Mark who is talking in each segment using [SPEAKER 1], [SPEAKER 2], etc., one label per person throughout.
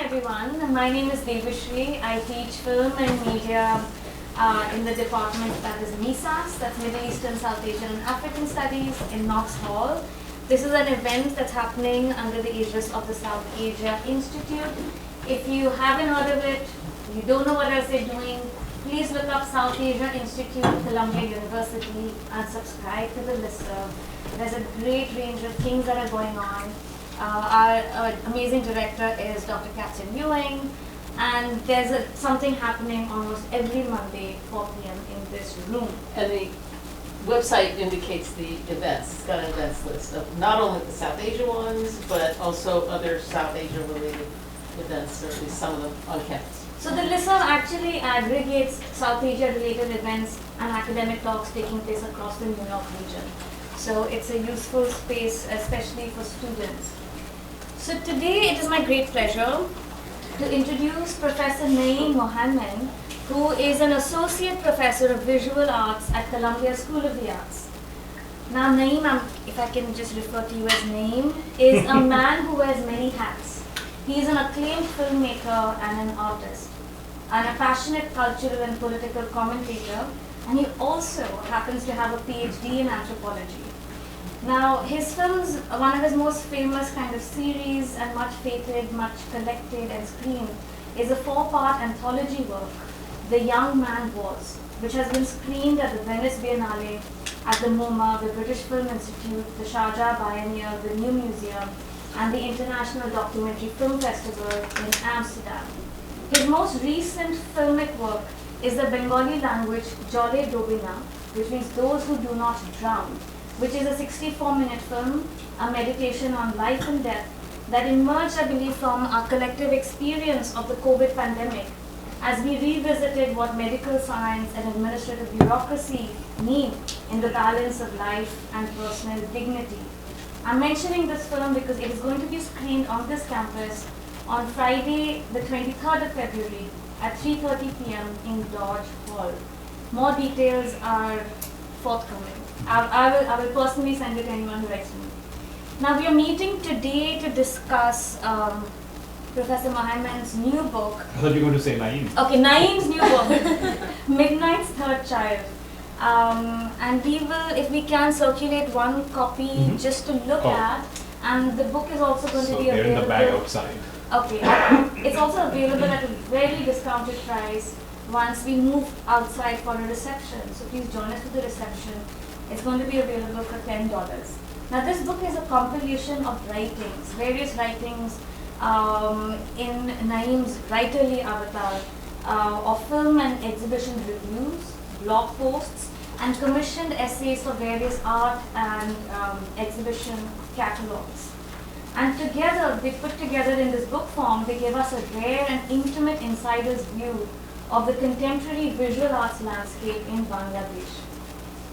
[SPEAKER 1] everyone. My name is Debashree. I teach film and media in the department that is MISAS, that's Middle Eastern, South Asian and African Studies in Knox Hall. This is an event that's happening under the aegis of the South Asia Institute. If you haven't heard of it, you don't know what else they're doing, please look up South Asia Institute, Columbia University, and subscribe to the listserv. There's a great range of things that are going on. Our amazing director is Dr. Katrin Ewing, and there's something happening almost every Monday, 4 p.m. in this room.
[SPEAKER 2] And the website indicates the events. It's got an events list of not only the South Asia ones, but also other South Asia related events, or at least some of them on campus.
[SPEAKER 1] So the listserv actually aggregates South Asia related events and academic talks taking place across the New York region. So it's a useful space, especially for students. So today it is my great pleasure to introduce Professor Naeem Mohaiemen, who is an Associate Professor of Visual Arts at Columbia School of the Arts. Now Naeem, if I can just refer to you as Naeem, is a man who wears many hats. He is an acclaimed filmmaker and an artist, and a passionate cultural and political commentator, and he also happens to have a Ph.D. in Anthropology. Now, his films, one of his most famous kind of series and much feted, much collected and screened, is a 4-part anthology work, The Young Man Was, which has been screened at the Venice Biennale, at the MoMA, the British Film Institute, the Sharjah Biennial, the New Museum, and the International Documentary Film Festival in Amsterdam. His most recent filmic work is the Bengali language Jole Dobina, which means those who do not drown, which is a 64-minute film, a meditation on life and death that emerged, I believe, from our collective experience of the COVID pandemic as we revisited what medical science and administrative bureaucracy mean in the balance of life and personal dignity. I'm mentioning this film because it is going to be screened on this campus on Friday, the 23rd of February at 3:30 p.m. in Dodge Hall. More details are forthcoming. I will personally send it to anyone who writes to me. Now we are meeting today to discuss Professor Mohaiemen's new book.
[SPEAKER 3] I thought you were going to say Naeem.
[SPEAKER 1] Okay, Naeem's new book, Midnight's Third Chil. And we will, if we can, circulate one copy just to look at. And the book is also going to be available.
[SPEAKER 3] They're in the bag outside.
[SPEAKER 1] Okay, it's also available at a very discounted price once we move outside for a reception. So please join us for the reception. It's going to be available for $10. Now this book is a compilation of writings, various writings in Naeem's writerly avatar of film and exhibition reviews, blog posts, and commissioned essays for various art and exhibition catalogs. And together, they put together in this book form, they give us a rare and intimate insider's view of the contemporary visual arts landscape in Bangladesh.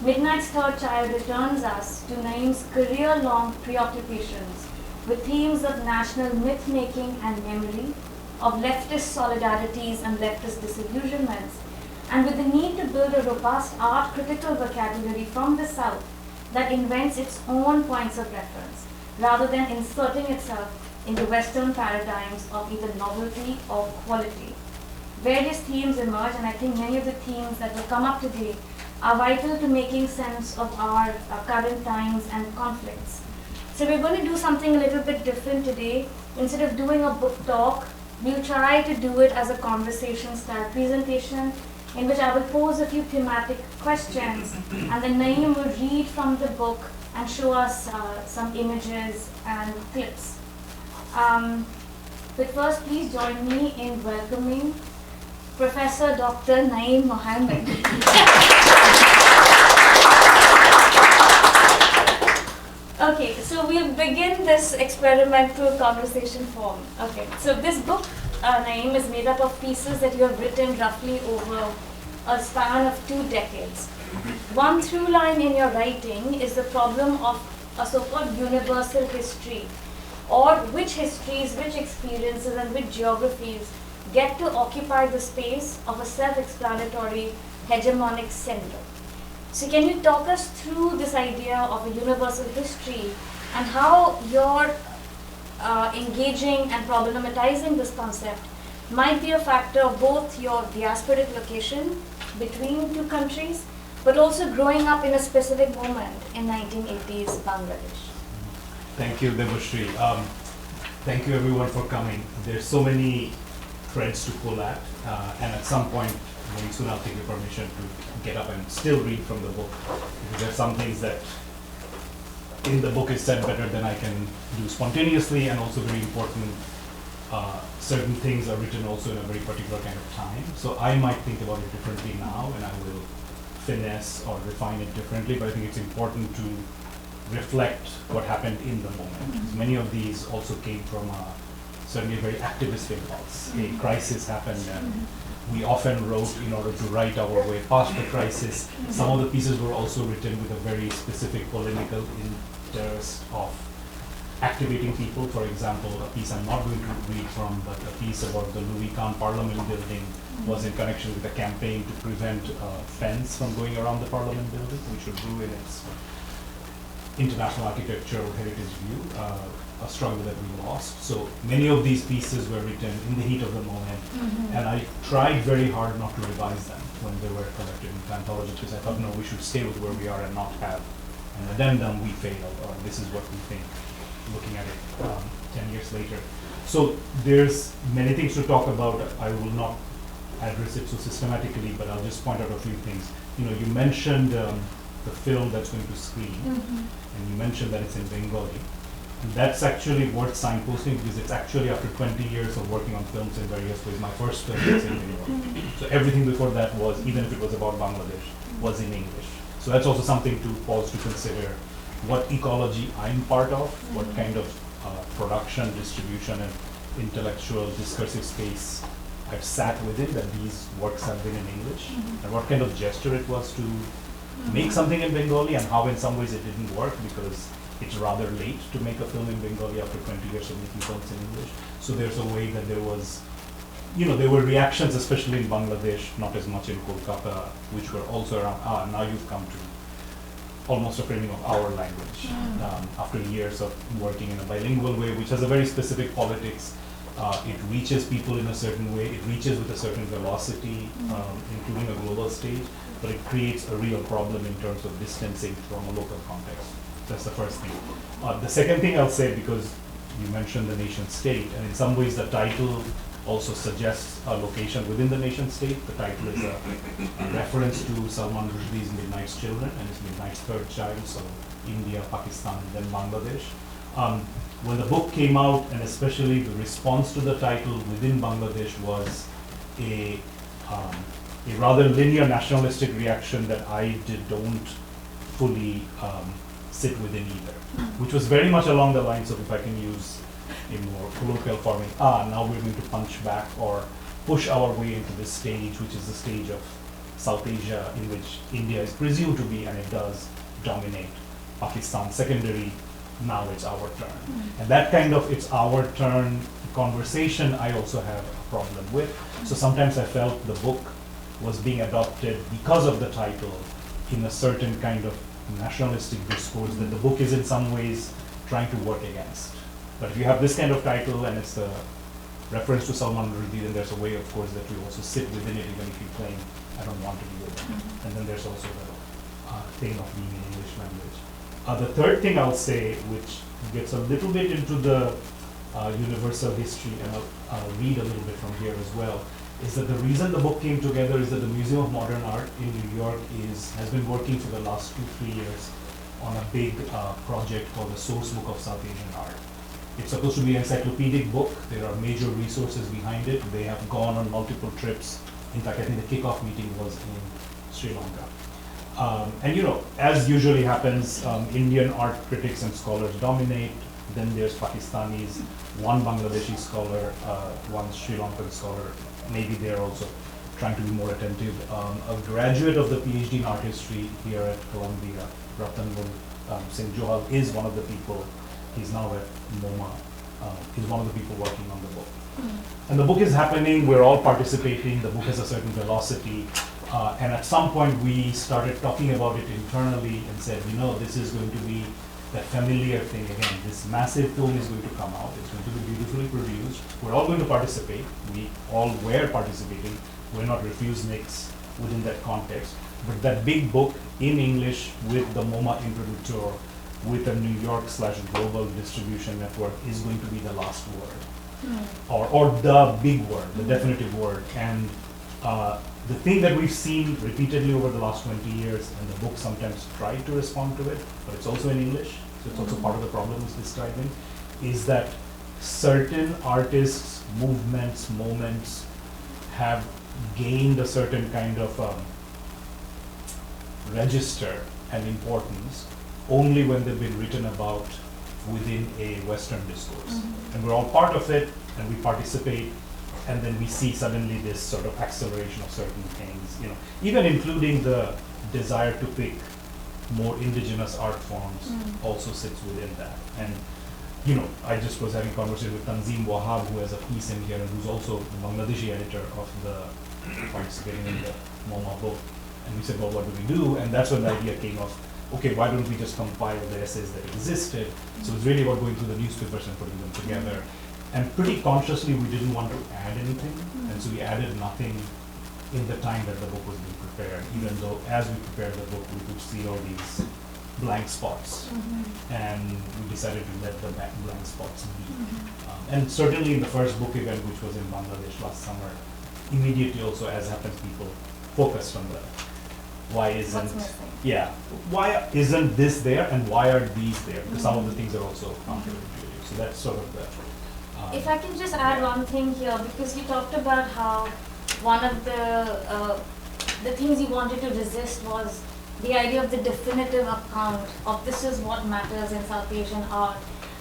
[SPEAKER 1] Midnight's Third Chil returns us to Naeem's career-long preoccupations with themes of national myth-making and memory, of leftist solidarities and leftist disillusionments, and with the need to build a robust art-critical vocabulary from the South that invents its own points of reference, rather than inserting itself into Western paradigms of either novelty or quality. Various themes emerge, and I think many of the themes that will come up today are vital to making sense of our current times and conflicts. So we're going to do something a little bit different today. Instead of doing a book talk, we'll try to do it as a conversation-style presentation in which I will pose a few thematic questions, and then Naeem will read from the book and show us some images and clips. But first, please join me in welcoming Professor Dr. Naeem Mohaiemen. Okay, so we'll begin this experimental conversation form. Okay, so this book, Naeem, is made up of pieces that you have written roughly over a span of 2 decades. One through line in your writing is the problem of a so-called universal history, or which histories, which experiences, and which geographies get to occupy the space of a self-explanatory hegemonic center. So can you talk us through this idea of a universal history and how your engaging and problematizing this concept might be a factor of both your diasporic location between two countries, but also growing up in a specific moment in 1980s Bangladesh.
[SPEAKER 3] Thank you, Debashree. Thank you everyone for coming. There's so many threads to pull at, and at some point, very soon I'll take your permission to get up and still read from the book, because there's some things that in the book is said better than I can do spontaneously, and also very important, certain things are written also in a very particular kind of time. So I might think about it differently now, and I will finesse or refine it differently, but I think it's important to reflect what happened in the moment. Because many of these also came from certainly a very activist impulse. A crisis happened, and we often wrote in order to write our way past the crisis. Some of the pieces were also written with a very specific political interest of activating people. For example, a piece I'm not going to read from, but a piece about the Louis Kahn Parliament building was in connection with a campaign to prevent a fence from going around the Parliament building, which would ruin its international architectural heritage view, a struggle that we lost. So many of these pieces were written in the heat of the moment, and I tried very hard not to revise them when they were collected in Anthropology, because I thought, no, we should stay with where we are and not have an addendum, we failed, or this is what we think, looking at it 10 years later. So there's many things to talk about. I will not address it so systematically, but I'll just point out a few things. You know, you mentioned the film that's going to screen, and you mentioned that it's in Bengali. And that's actually worth signposting, because it's actually after 20 years of working on films in various ways, my first film was in Bengali. So everything before that was, even if it was about Bangladesh, was in English. So that's also something to pause to consider. What ecology I'm part of, what kind of production, distribution, and intellectual discursive space I've sat within, that these works have been in English, and what kind of gesture it was to make something in Bengali, and how in some ways it didn't work, because it's rather late to make a film in Bengali after 20 years of making films in English. So there's a way that there was, you know, there were reactions, especially in Bangladesh, not as much in Kolkata, which were also around, now you've come to almost a framing of our language, after years of working in a bilingual way, which has a very specific politics. It reaches people in a certain way, it reaches with a certain velocity, including a global stage, but it creates a real problem in terms of distancing from a local context. That's the first thing. The second thing I'll say, because you mentioned the nation state, and in some ways the title also suggests a location within the nation state. The title is a reference to Salman Rushdie's Midnight's Children and his Midnight's Third Child, so India, Pakistan, and then Bangladesh. When the book came out, and especially the response to the title within Bangladesh, was a rather linear nationalistic reaction that I don't fully sit within either, which was very much along the lines of, if I can use a more colloquial forming, now we're going to punch back or push our way into this stage, which is the stage of South Asia, in which India is presumed to be, and it does dominate, Pakistan secondary, now it's our turn. And that kind of it's our turn conversation I also have a problem with. So sometimes I felt the book was being adopted because of the title in a certain kind of nationalistic discourse that the book is in some ways trying to work against. But if you have this kind of title and it's a reference to Salman Rushdie, then there's a way, of course, that you also sit within it, even if you claim, I don't want to be with it. And then there's also the thing of being in English language. The third thing I'll say, which gets a little bit into the universal history, and I'll read a little bit from here as well, is that the reason the book came together is that the Museum of Modern Art in New York has been working for the last 2-3 years on a big project called the Source Book of South Asian Art. It's supposed to be an encyclopedic book. There are major resources behind it. They have gone on multiple trips. In fact, I think the kickoff meeting was in Sri Lanka. And you know, as usually happens, Indian art critics and scholars dominate. Then there's Pakistanis, one Bangladeshi scholar, one Sri Lankan scholar. Maybe they're also trying to be more attentive. A graduate of the Ph.D. in art history here at Columbia, Ratanmul Singh Johal, is one of the people. He's now at MoMA. He's one of the people working on the book. And the book is happening, we're all participating, the book has a certain velocity. And at some point we started talking about it internally and said, you know, this is going to be that familiar thing again. This massive tome is going to come out. It's going to be beautifully produced. We're all going to participate. We all were participating. We're not refuseniks within that context. But that big book in English with the MoMA introductor, with a New York/global distribution network is going to be the last word. Or the big word, the definitive word. And the thing that we've seen repeatedly over the last 20 years, and the book sometimes tried to respond to it, but it's also in English, so it's also part of the problem it's describing, is that certain artists, movements, moments have gained a certain kind of register and importance only when they've been written about within a Western discourse. And we're all part of it, and we participate, and then we see suddenly this sort of acceleration of certain things, you know, even including the desire to pick more indigenous art forms also sits within that. And you know, I just was having a conversation with Naeem Mohaiemen, who has a piece in here and who's also the Bangladeshi editor of the participating in the MoMA book. And we said, well, what do we do? And that's when the idea came of, okay, why don't we just compile the essays that existed? So it's really about going through the newspapers and putting them together. And pretty consciously, we didn't want to add anything. And so we added nothing in the time that the book was being prepared, even though as we prepared the book, we could see all these blank spots. And we decided to let the blank spots be. And certainly in the first book event, which was in Bangladesh last summer, immediately also, as happens, people focused on the why isn't this there and why are these there? Because some of the things are also counterintuitive. So that's sort of the.
[SPEAKER 1] If I can just add one thing here, because you talked about how one of the things you wanted to resist was the idea of the definitive account of this is what matters in South Asian art.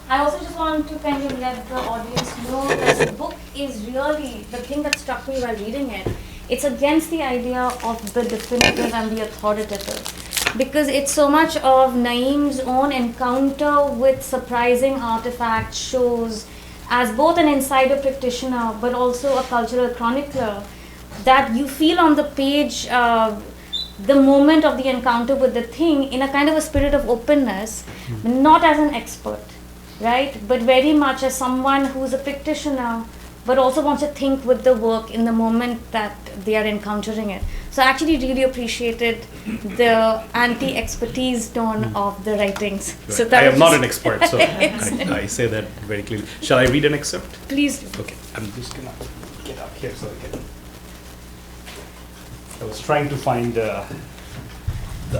[SPEAKER 1] I also just want to kind of let the audience know that the book is really, the thing that struck me while reading it, it's against the idea of the definitive and the authoritative. Because it's so much of Naeem's own encounter with surprising artifacts, shows, as both an insider practitioner but also a cultural chronicler, that you feel on the page the moment of the encounter with the thing in a kind of a spirit of openness, not as an expert, right? But very much as someone who's a practitioner but also wants to think with the work in the moment that they are encountering it. So I actually really appreciated the anti-expertise tone of the writings.
[SPEAKER 4] Right.
[SPEAKER 1] So that
[SPEAKER 4] I am
[SPEAKER 1] was
[SPEAKER 4] not
[SPEAKER 1] just-
[SPEAKER 4] an expert, so I say that very clearly. Shall I read an excerpt?
[SPEAKER 1] Please do.
[SPEAKER 4] Okay, I'm just gonna get up here so I can. I was trying to find the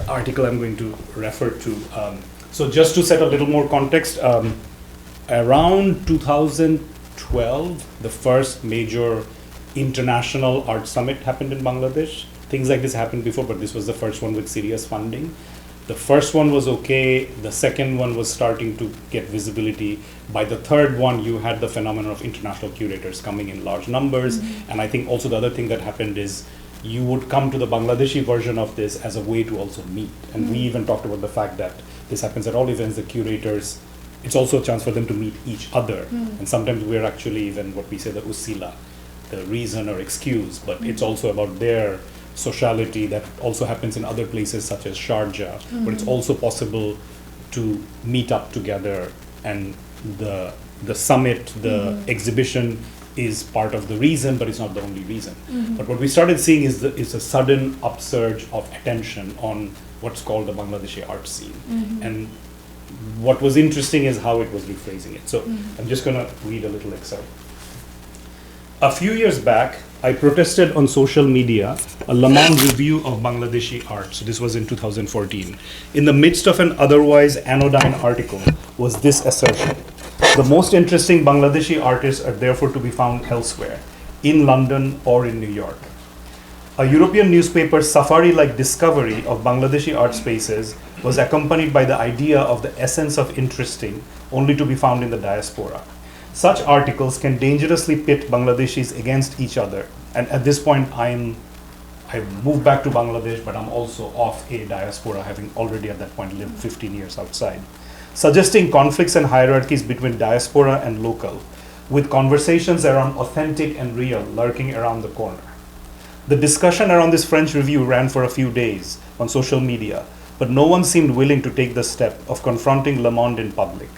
[SPEAKER 4] article I'm going to refer to. So just to set a little more context, around 2012, the first major international art summit happened in Bangladesh. Things like this happened before, but this was the first one with serious funding. The first one was okay. The second one was starting to get visibility. By the third one, you had the phenomenon of international curators coming in large numbers. And I think also the other thing that happened is you would come to the Bangladeshi version of this as a way to also meet. And we even talked about the fact that this happens at all events, the curators, it's also a chance for them to meet each other. And sometimes we're actually even what we say the usila, the reason or excuse, but it's also about their sociality that also happens in other places such as Sharjah, but it's also possible to meet up together, and the summit, the exhibition is part of the reason, but it's not the only reason. But what we started seeing is a sudden upsurge of attention on what's called the Bangladeshi art scene. And what was interesting is how it was rephrasing it. So I'm just going to read a little excerpt. A few years back, I protested on social media a Le Monde review of Bangladeshi art. So this was in 2014. In the midst of an otherwise anodyne article was this assertion: the most interesting Bangladeshi artists are therefore to be found elsewhere, in London or in New York. A European newspaper's safari-like discovery of Bangladeshi art spaces was accompanied by the idea of the essence of interesting only to be found in the diaspora. Such articles can dangerously pit Bangladeshis against each other. And at this point, I've moved back to Bangladesh, but I'm also of a diaspora, having already at that point lived 15 years outside, suggesting conflicts and hierarchies between diaspora and local, with conversations around authentic and real lurking around the corner. The discussion around this French review ran for a few days on social media, but no one seemed willing to take the step of confronting Le Monde in public.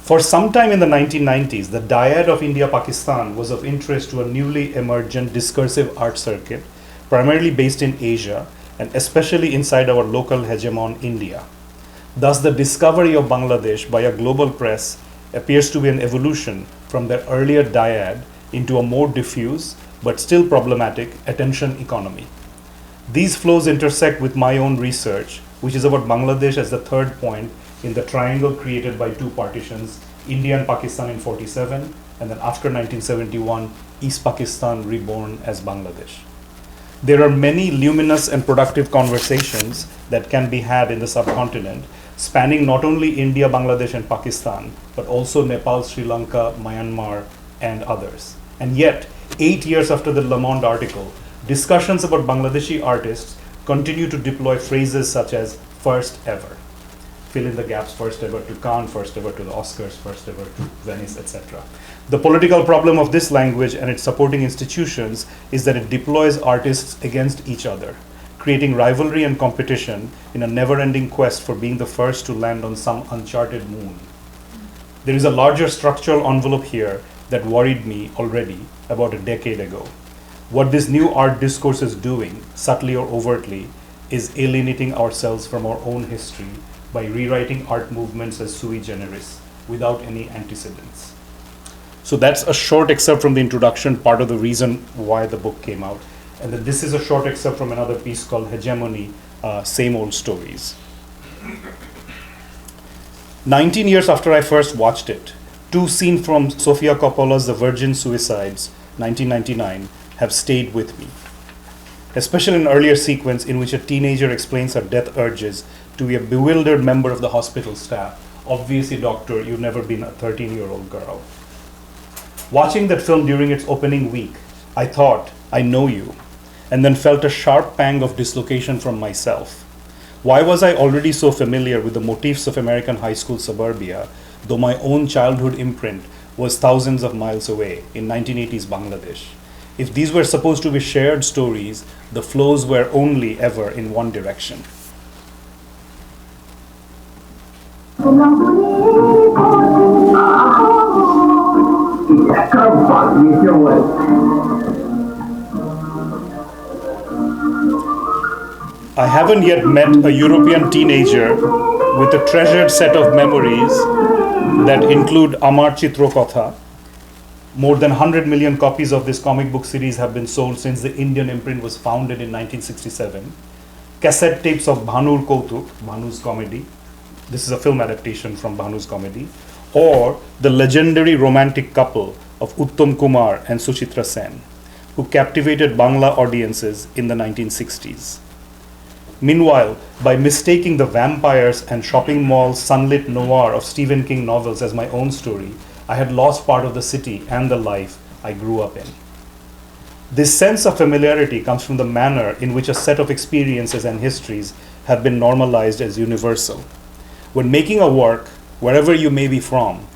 [SPEAKER 4] For some time in the 1990s, the dyad of India-Pakistan was of interest to a newly emergent discursive art circuit, primarily based in Asia, and especially inside our local hegemon, India. Thus, the discovery of Bangladesh by a global press appears to be an evolution from their earlier dyad into a more diffuse, but still problematic, attention economy. These flows intersect with my own research, which is about Bangladesh as the third point in the triangle created by two partitions, India and Pakistan in 47, and then after 1971, East Pakistan reborn as Bangladesh. There are many luminous and productive conversations that can be had in the subcontinent, spanning not only India, Bangladesh, and Pakistan, but also Nepal, Sri Lanka, Myanmar, and others. And yet, 8 years after the Le Monde article, discussions about Bangladeshi artists continue to deploy phrases such as first ever. Fill in the gaps, first ever to Cannes, first ever to the Oscars, first ever to Venice, etc. The political problem of this language and its supporting institutions is that it deploys artists against each other, creating rivalry and competition in a never-ending quest for being the first to land on some uncharted moon. There is a larger structural envelope here that worried me already about a decade ago. What this new art discourse is doing, subtly or overtly, is alienating ourselves from our own history by rewriting art movements as sui generis, without any antecedents. So that's a short excerpt from the introduction, part of the reason why the book came out. And then this is a short excerpt from another piece called Hegemony, Same Old Stories. 19 years after I first watched it, two scenes from Sofia Coppola's The Virgin Suicides, 1999, have stayed with me. Especially an earlier sequence in which a teenager explains her death urges to a bewildered member of the hospital staff. Obviously, doctor, you've never been a 13-year-old girl. Watching that film during its opening week, I thought, I know you, and then felt a sharp pang of dislocation from myself. Why was I already so familiar with the motifs of American high school suburbia, though my own childhood imprint was thousands of miles away in 1980s Bangladesh? If these were supposed to be shared stories, the flows were only ever in one direction. I haven't yet met a European teenager with a treasured set of memories that include Amar Chitro Kotha. More than 100 million copies of this comic book series have been sold since the Indian imprint was founded in 1967. Cassette tapes of Bhanur Kautuk, Bhanu's comedy. This is a film adaptation from Bhanu's comedy. Or the legendary romantic couple of Uttam Kumar and Suchitra Sen, who captivated Bangla audiences in the 1960s. Meanwhile, by mistaking the vampires and shopping mall sunlit noir of Stephen King novels as my own story, I had lost part of the city and the life I grew up in. This sense of familiarity comes from the manner in which a set of experiences and histories have been normalized as universal. When making a work, wherever you may be from,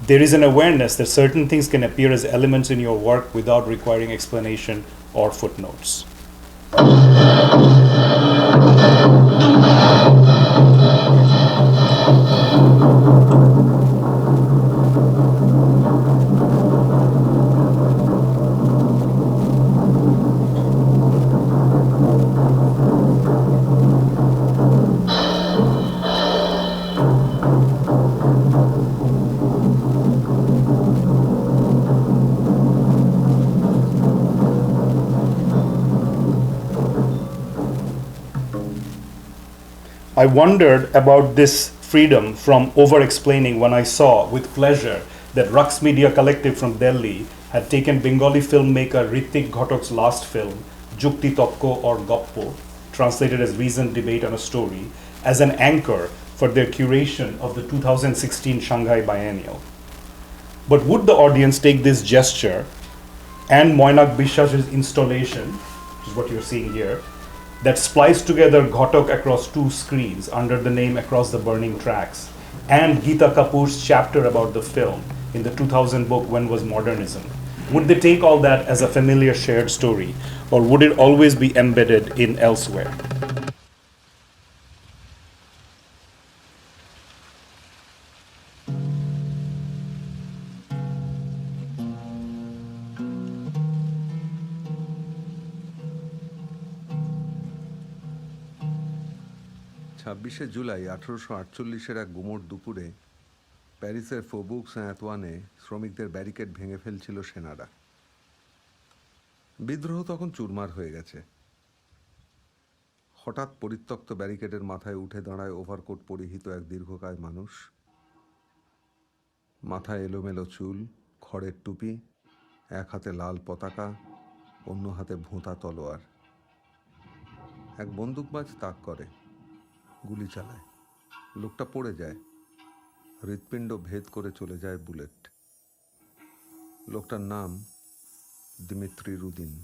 [SPEAKER 4] there is an awareness that certain things can appear as elements in your work without requiring explanation or footnotes. I wondered about this freedom from over-explaining when I saw with pleasure that Rux Media Collective from Delhi had taken Bengali filmmaker Ritwik Ghatok's last film, Jukti Tokko or Goppo, translated as Reason, Debate and a Story, as an anchor for their curation of the 2016 Shanghai Biennial. But would the audience take this gesture and Moinak Bishash's installation, which is what you're seeing here, that spliced together Ghatok across two screens under the name Across the Burning Tracks, and Geeta Kapoor's chapter about the film in the 2000 book When Was Modernism? Would they take all that as a familiar shared story, or would it always be embedded in elsewhere?
[SPEAKER 5] 26শে July 1848-এর এক গুমোট দুপুরে প্যারিসের ফৌবুক সাঁতওয়ানে শ্রমিকদের barricade ভেঙে ফেলছিল সেনারা। বিদ্রোহ তখন চুরমার হয়ে গেছে। হঠাৎ পরিত্যক্ত ব্যারিকেডের মাথায় উঠে দাঁড়ায় ওভারকোট পরিহিত এক দীর্ঘকায় মানুষ। মাথায় এলোমেলো চুল, খড়ের টুপি, এক হাতে লাল পতাকা, অন্য হাতে ভোঁতা তলোয়ার। এক বন্দুকবাজ তাক করে, গুলি চালায়। লোকটা পড়ে যায়, হৃৎপিণ্ড ভেদ করে চলে যায় বুলেট। লোকটার নাম দিমিত্রি রুদিন।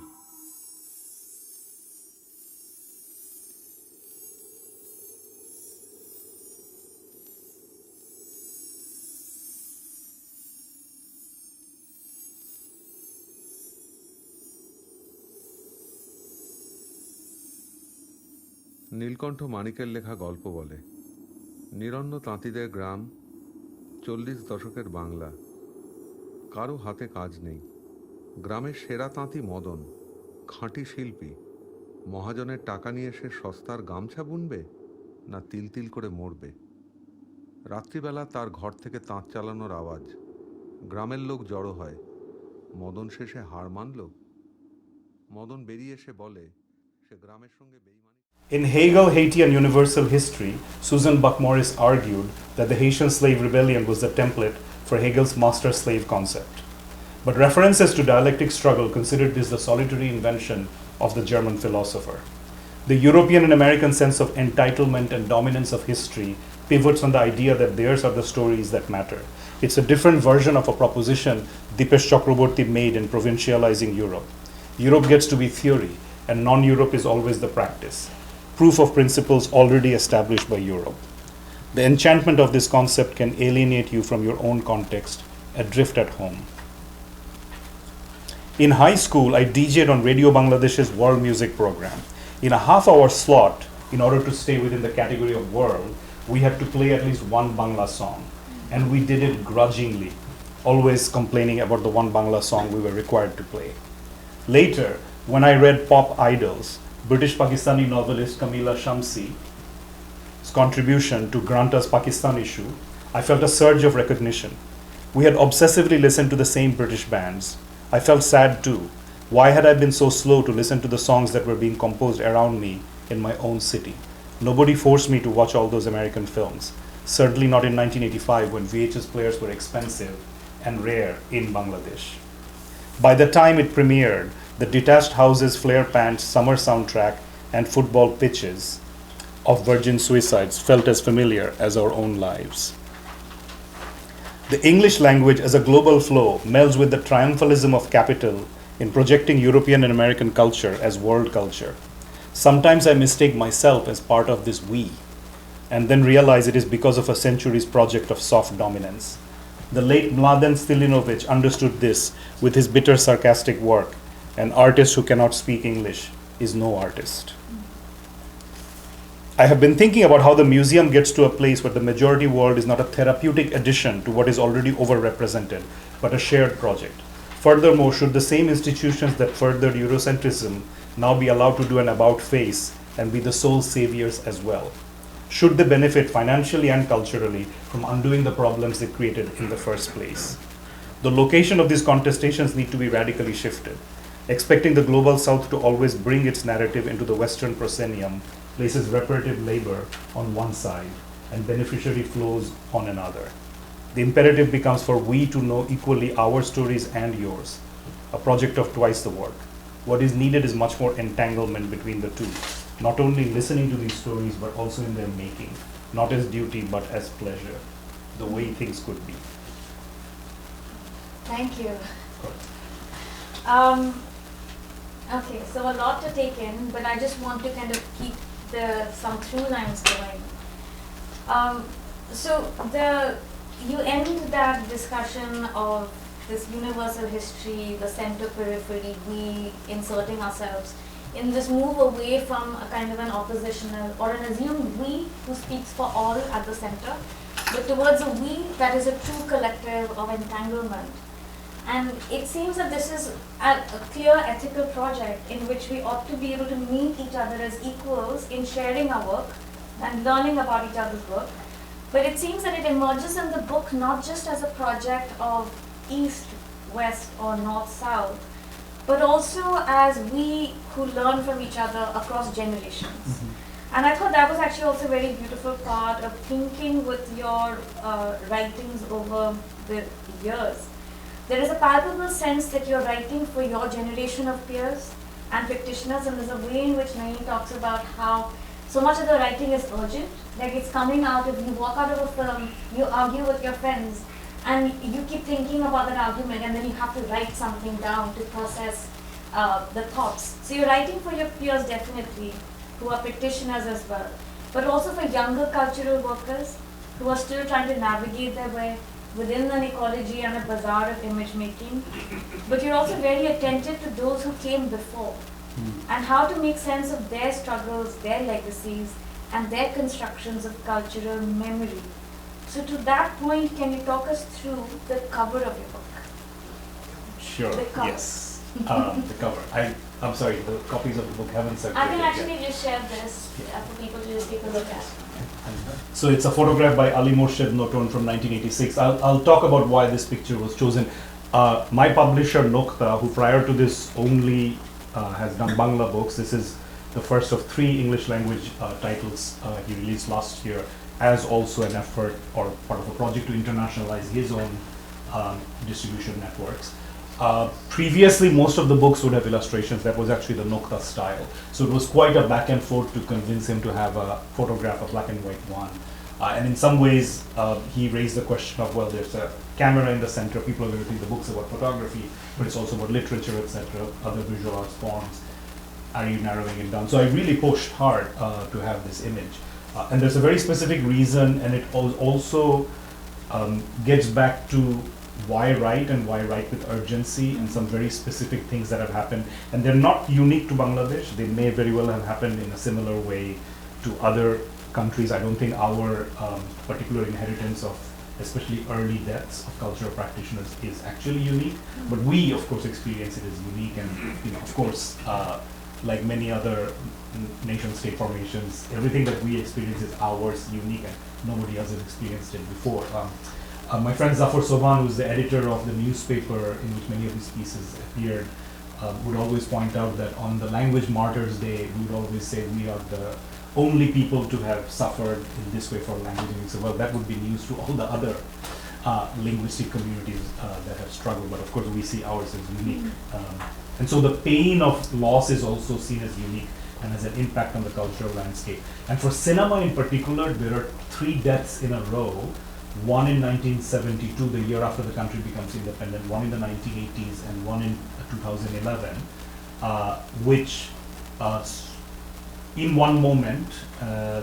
[SPEAKER 5] নীলকণ্ঠ মানিকের লেখা গল্প বলে, নিরন্ন তাঁতিদের গ্রাম, 40 দশকের বাংলা। কারো হাতে কাজ নেই। গ্রামের সেরা তাঁতি মদন, খাঁটি শিল্পী। মহাজনের টাকা নিয়ে সে সস্তার গামছা বুনবে না তিল তিল করে মরবে। রাত্রিবেলা তার ঘর থেকে তাঁত চালানোর আওয়াজ। গ্রামের লোক জড়ো হয়। মদন শেষে হার মানল। মদন বেরিয়ে এসে বলে সে গ্রামের সঙ্গে বেইমানি।
[SPEAKER 4] In Hegel, Haitian Universal History, Susan Buck-Morss argued that the Haitian slave rebellion was the template for Hegel's master-slave concept. But references to dialectic struggle considered this the solitary invention of the German philosopher. The European and American sense of entitlement and dominance of history pivots on the idea that theirs are the stories that matter. It's a different version of a proposition Dipesh Chakraborty made in provincializing Europe. Europe gets to be theory, and non-Europe is always the practice. Proof of principles already established by Europe. The enchantment of this concept can alienate you from your own context, adrift at home. In high school, I DJ'd on Radio Bangladesh's world music program. In a half-hour slot, in order to stay within the category of world, we had to play at least one Bangla song. And we did it grudgingly, always complaining about the one Bangla song we were required to play. Later, when I read Pop Idols, British Pakistani novelist Kamila Shamsi's contribution to Granta's Pakistan issue, I felt a surge of recognition. We had obsessively listened to the same British bands. I felt sad too. Why had I been so slow to listen to the songs that were being composed around me in my own city? Nobody forced me to watch all those American films. Certainly not in 1985 when VHS players were expensive and rare in Bangladesh. By the time it premiered, the Detached Houses, Flare Pants, Summer soundtrack, and football pitches of Virgin Suicides felt as familiar as our own lives. The English language as a global flow melds with the triumphalism of capital in projecting European and American culture as world culture. Sometimes I mistake myself as part of this we, and then realize it is because of a century's project of soft dominance. The late Mladen Stilinovic understood this with his bitter sarcastic work, an artist who cannot speak English is no artist. I have been thinking about how the museum gets to a place where the majority world is not a therapeutic addition to what is already overrepresented, but a shared project. Furthermore, should the same institutions that furthered Eurocentrism now be allowed to do an about-face and be the sole saviors as well? Should they benefit financially and culturally from undoing the problems they created in the first place? The location of these contestations need to be radically shifted. Expecting the global south to always bring its narrative into the western proscenium places reparative labor on one side and beneficiary flows on another. The imperative becomes for we to know equally our stories and yours, a project of twice the work. What is needed is much more entanglement between the two, not only listening to these stories but also in their making, not as duty but as pleasure, the way things could be.
[SPEAKER 1] Thank you. Okay, so a lot to take in, but I just want to kind of keep some through lines going. You end that discussion of this universal history, the center periphery, we inserting ourselves in this move away from a kind of an oppositional or an assumed we who speaks for all at the center, but towards a we that is a true collective of entanglement. And it seems that this is a clear ethical project in which we ought to be able to meet each other as equals in sharing our work, and learning about each other's work. But it seems that it emerges in the book not just as a project of East, West, or North, South, but also as we who learn from each other across generations. And I thought that was actually also a very beautiful part of thinking with your writings over the years. There is a palpable sense that you're writing for your generation of peers and practitioners, and there's a way in which Naeem talks about how so much of the writing is urgent, like it's coming out. If you walk out of a film, you argue with your friends, and you keep thinking about that argument, and then you have to write something down to process the thoughts. So you're writing for your peers definitely, who are practitioners as well, but also for younger cultural workers who are still trying to navigate their way within an ecology and a bazaar of image making. But you're also very attentive to those who came before and how to make sense of their struggles, their legacies, and their constructions of cultural memory. So to that point, can you talk us through the cover of your book?
[SPEAKER 4] Sure,
[SPEAKER 1] The cover.
[SPEAKER 4] yes. The cover. I'm sorry, the copies of the book haven't
[SPEAKER 1] I
[SPEAKER 4] circulated
[SPEAKER 1] can
[SPEAKER 4] yet.
[SPEAKER 1] actually just share this for people to just take a look at.
[SPEAKER 4] So it's a photograph by Ali Morshed Noton from 1986. I'll talk about why this picture was chosen. My publisher Nokta, who prior to this only has done Bangla books, this is the first of 3 English language titles he released last year, as also an effort or part of a project to internationalize his own distribution networks. Previously, most of the books would have illustrations. That was actually the Nokta style. So it was quite a back and forth to convince him to have a photograph, a black and white one. And in some ways, he raised the question of, well, there's a camera in the center, people are going to think the book's about photography, but it's also about literature, etc., other visual arts forms. Are you narrowing it down? So I really pushed hard to have this image. And there's a very specific reason, and it also gets back to why write and why write with urgency, and some very specific things that have happened. And they're not unique to Bangladesh. They may very well have happened in a similar way to other countries. I don't think our particular inheritance of especially early deaths of cultural practitioners is actually unique, but we of course experience it as unique. And of course, like many other nation state formations, everything that we experience is ours, unique, and nobody else has experienced it before. My friend Zafar Soban, who's the editor of the newspaper in which many of his pieces appeared, would always point out that on the Language Martyrs Day, we would always say we are the only people to have suffered in this way for language. And we say, well, that would be news to all the other linguistic communities that have struggled, but of course we see ours as unique. And so the pain of loss is also seen as unique and has an impact on the cultural landscape. And for cinema in particular, there are 3 deaths in a row. One in 1972, the year after the country becomes independent, one in the 1980s, and one in 2011, which in one moment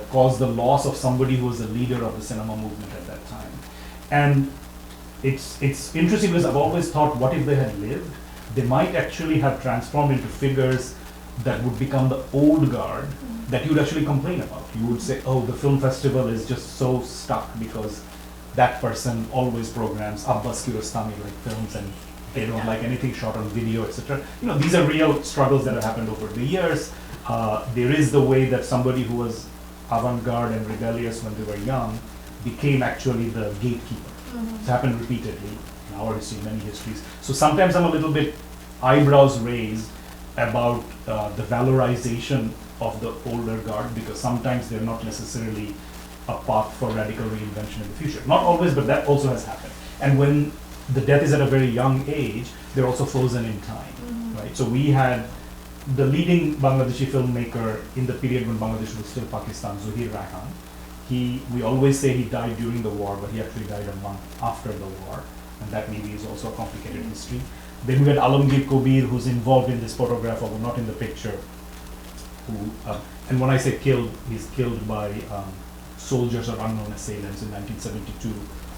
[SPEAKER 4] caused the loss of somebody who was the leader of the cinema movement at that time. And it's interesting because I've always thought, what if they had lived? They might actually have transformed into figures that would become the old guard that you would actually complain about. You would say, oh, the film festival is just so stuck because that person always programs Abbas Kiarostami like films, and they don't like anything shot on video, etc. These are real struggles that have happened over the years. There is the way that somebody who was avant-garde and rebellious when they were young became actually the gatekeeper. It's happened repeatedly in our history, many histories. So sometimes I'm a little bit eyebrows raised about the valorization of the older guard, because sometimes they're not necessarily a path for radical reinvention in the future. Not always, but that also has happened. And when the death is at a very young age, they're also frozen in time, right? So we had the leading Bangladeshi filmmaker in the period when Bangladesh was still Pakistan, Zuhir Raihan. We always say he died during the war, but he actually died a month after the war, and that maybe is also a complicated history. Then we had Alamgir Kobir, who's involved in this photograph, although not in the picture, and when I say killed, he's killed by soldiers or unknown assailants in 1972.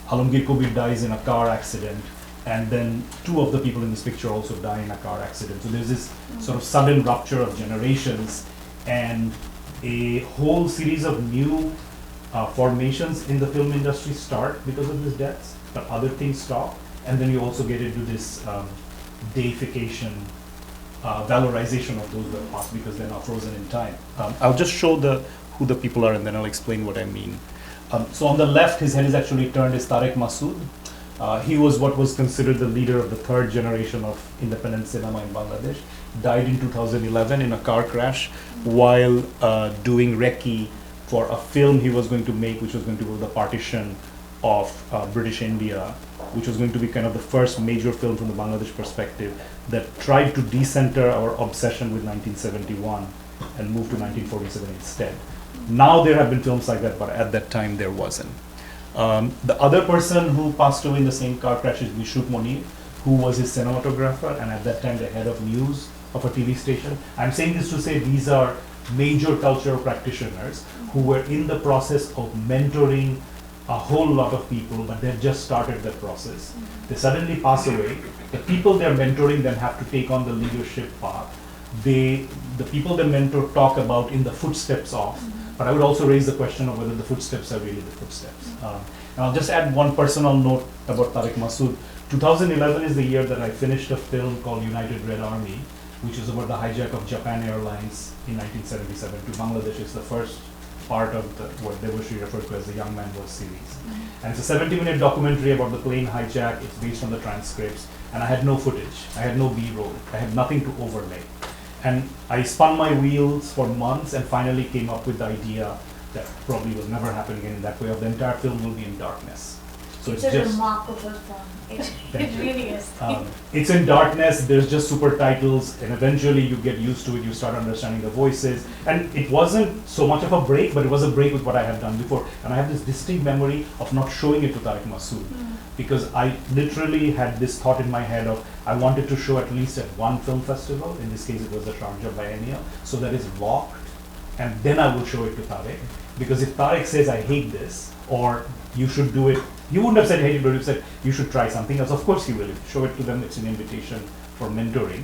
[SPEAKER 4] Alamgir Kobir dies in a car accident, and then 2 of the people in this picture also die in a car accident. So there's this sort of sudden rupture of generations, and a whole series of new formations in the film industry start because of these deaths, but other things stop. And then you also get into this deification, valorization of those who have passed because they're now frozen in time. I'll just show the who the people are, and then I'll explain what I mean. So on the left, his head is actually turned, is Tariq Masood. He was what was considered the leader of the third generation of independent cinema in Bangladesh. Died in 2011 in a car crash while doing recce for a film he was going to make, which was going to be the partition of British India, which was going to be kind of the first major film from the Bangladesh perspective that tried to decenter our obsession with 1971 and move to 1947 instead. Now there have been films like that, but at that time there wasn't. The other person who passed away in the same car crash is Vishuk Monir, who was his cinematographer and at that time the head of news of a TV station. I'm saying this to say these are major cultural practitioners who were in the process of mentoring a whole lot of people, but they've just started that process. They suddenly pass away. The people they're mentoring then have to take on the leadership path. The people they mentor talk about in the footsteps of, but I would also raise the question of whether the footsteps are really the footsteps. And I'll just add one personal note about Tariq Masood. 2011 is the year that I finished a film called United Red Army, which is about the hijack of Japan Airlines in 1977 to Bangladesh. It's the first part of what Debashree referred to as the Young Man Was series. And it's a 70-minute documentary about the plane hijack. It's based on the transcripts. And I had no footage. I had no B-roll. I had nothing to overlay. And I spun my wheels for months and finally came up with the idea that probably will never happen again in that way, of the entire film will be in darkness. So it's
[SPEAKER 1] a
[SPEAKER 4] just
[SPEAKER 1] remarkable film. It really is.
[SPEAKER 4] It's in darkness, there's just super titles, and eventually you get used to it, you start understanding the voices. And it wasn't so much of a break, but it was a break with what I had done before. And I have this distinct memory of not showing it to Tariq Masood, because I literally had this thought in my head of, I wanted to show at least at one film festival, in this case it was the Sharjah Biennial, so that is locked, and then I will show it to Tariq. Because if Tariq says, I hate this, or you should do it, you wouldn't have said hate it, but you said you should try something else. Of course he will. Show it to them, it's an invitation for mentoring.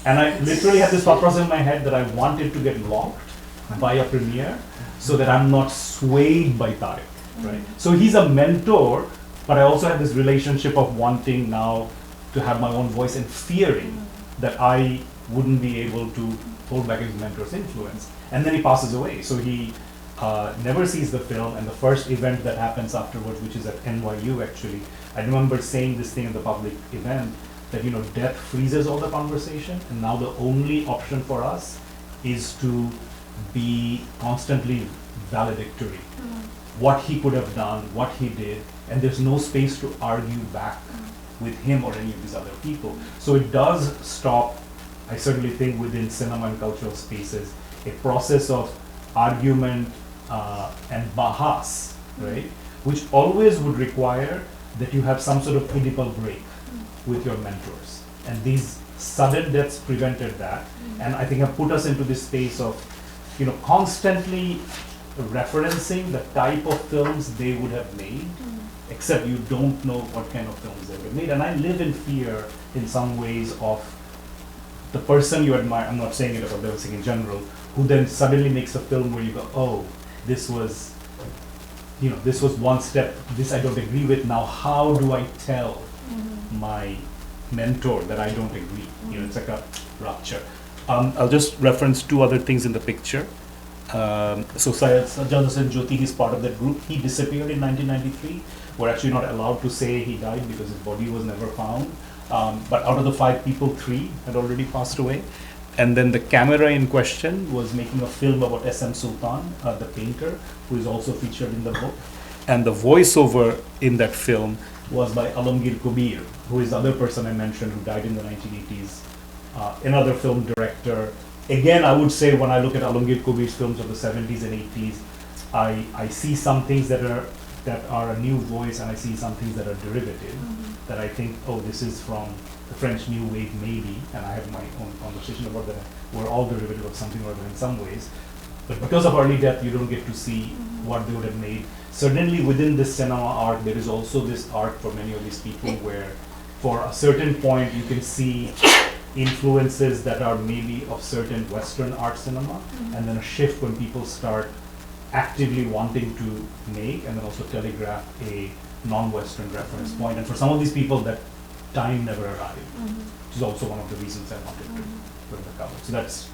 [SPEAKER 4] And I literally had this thought process in my head that I wanted to get locked by a premiere so that I'm not swayed by Tariq, right? So he's a mentor, but I also have this relationship of wanting now to have my own voice and fearing that I wouldn't be able to hold back his mentor's influence. And then he passes away. So he never sees the film, and the first event that happens afterwards, which is at NYU actually, I remember saying this thing at the public event that, you know, death freezes all the conversation, and now the only option for us is to be constantly valedictory. What he could have done, what he did, and there's no space to argue back with him or any of these other people. So it does stop, I certainly think, within cinema and cultural spaces, a process of argument and bahas, right? Which always would require that you have some sort of Oedipal break with your mentors. And these sudden deaths prevented that. And I think have put us into this space of, you know, constantly referencing the type of films they would have made, except you don't know what kind of films they would have made. And I live in fear in some ways of the person you admire, I'm not saying it about Debashree in general, who then suddenly makes a film where you go, oh, this was, you know, this was one step, this I don't agree with, now how do I tell my mentor that I don't agree? You know, it's like a rupture. I'll just reference two other things in the picture. So Sajjad Hussain Jyoti, he's part of that group. He disappeared in 1993. We're actually not allowed to say he died because his body was never found. But out of the 5 people, 3 had already passed away. And then the camera in question was making a film about S.M. Sultan, the painter, who is also featured in the book. And the voiceover in that film was by Alamgir Kubir, who is the other person I mentioned who died in the 1980s. Another film director. Again, I would say when I look at Alamgir Kubir's films of the 70s and 80s, I see some things that are a new voice, and I see some things that are derivative, that I think, oh, this is from the French New Wave maybe, and I have my own conversation about that. We're all derivative of something or other in some ways. But because of early death, you don't get to see what they would have made. Certainly within this cinema arc, there is also this arc for many of these people where for a certain point you can see influences that are maybe of certain Western art cinema, and then a shift when people start actively wanting to make and then also telegraph a non-Western reference point. And for some of these people, that time never arrived, which is also one of the reasons I wanted to put in the cover. So that's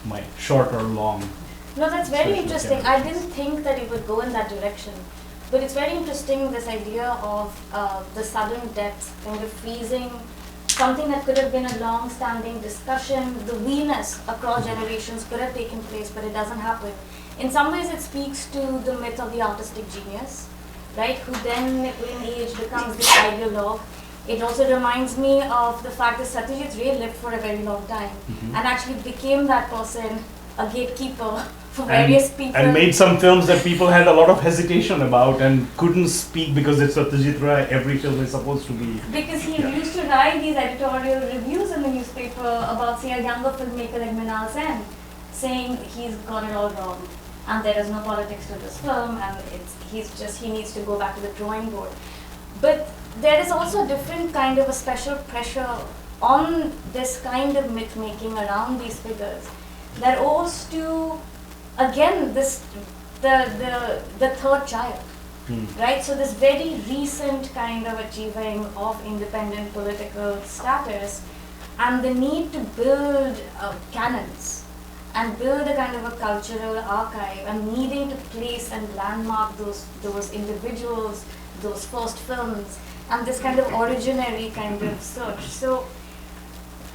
[SPEAKER 4] my short or long
[SPEAKER 1] No, that's very
[SPEAKER 3] Special
[SPEAKER 1] interesting. I
[SPEAKER 3] generations.
[SPEAKER 1] didn't think that it would go in that direction. But it's very interesting, this idea of the sudden death kind of freezing something that could have been a long-standing discussion. The we-ness across generations could have taken place, but it doesn't happen. In some ways, it speaks to the myth of the artistic genius, right? Who then, in age, becomes the ideologue. It also reminds me of the fact that Satyajit Ray lived for a very long time and actually became that person, a gatekeeper for various people.
[SPEAKER 4] And made some films that people had a lot of hesitation about and couldn't speak because it's Satyajit Ray. Every film is supposed to be.
[SPEAKER 1] Because he used to write these editorial reviews in the newspaper about, say, a younger filmmaker like Mrinal Sen, saying he's got it all wrong and there is no politics to this film and he needs to go back to the drawing board. But there is also a different kind of a special pressure on this kind of myth making around these figures that owes to, again, the third child, right? So this very recent kind of achieving of independent political status and the need to build canons and build a kind of a cultural archive and needing to place and landmark those individuals, those first films, and this kind of originary kind of search. So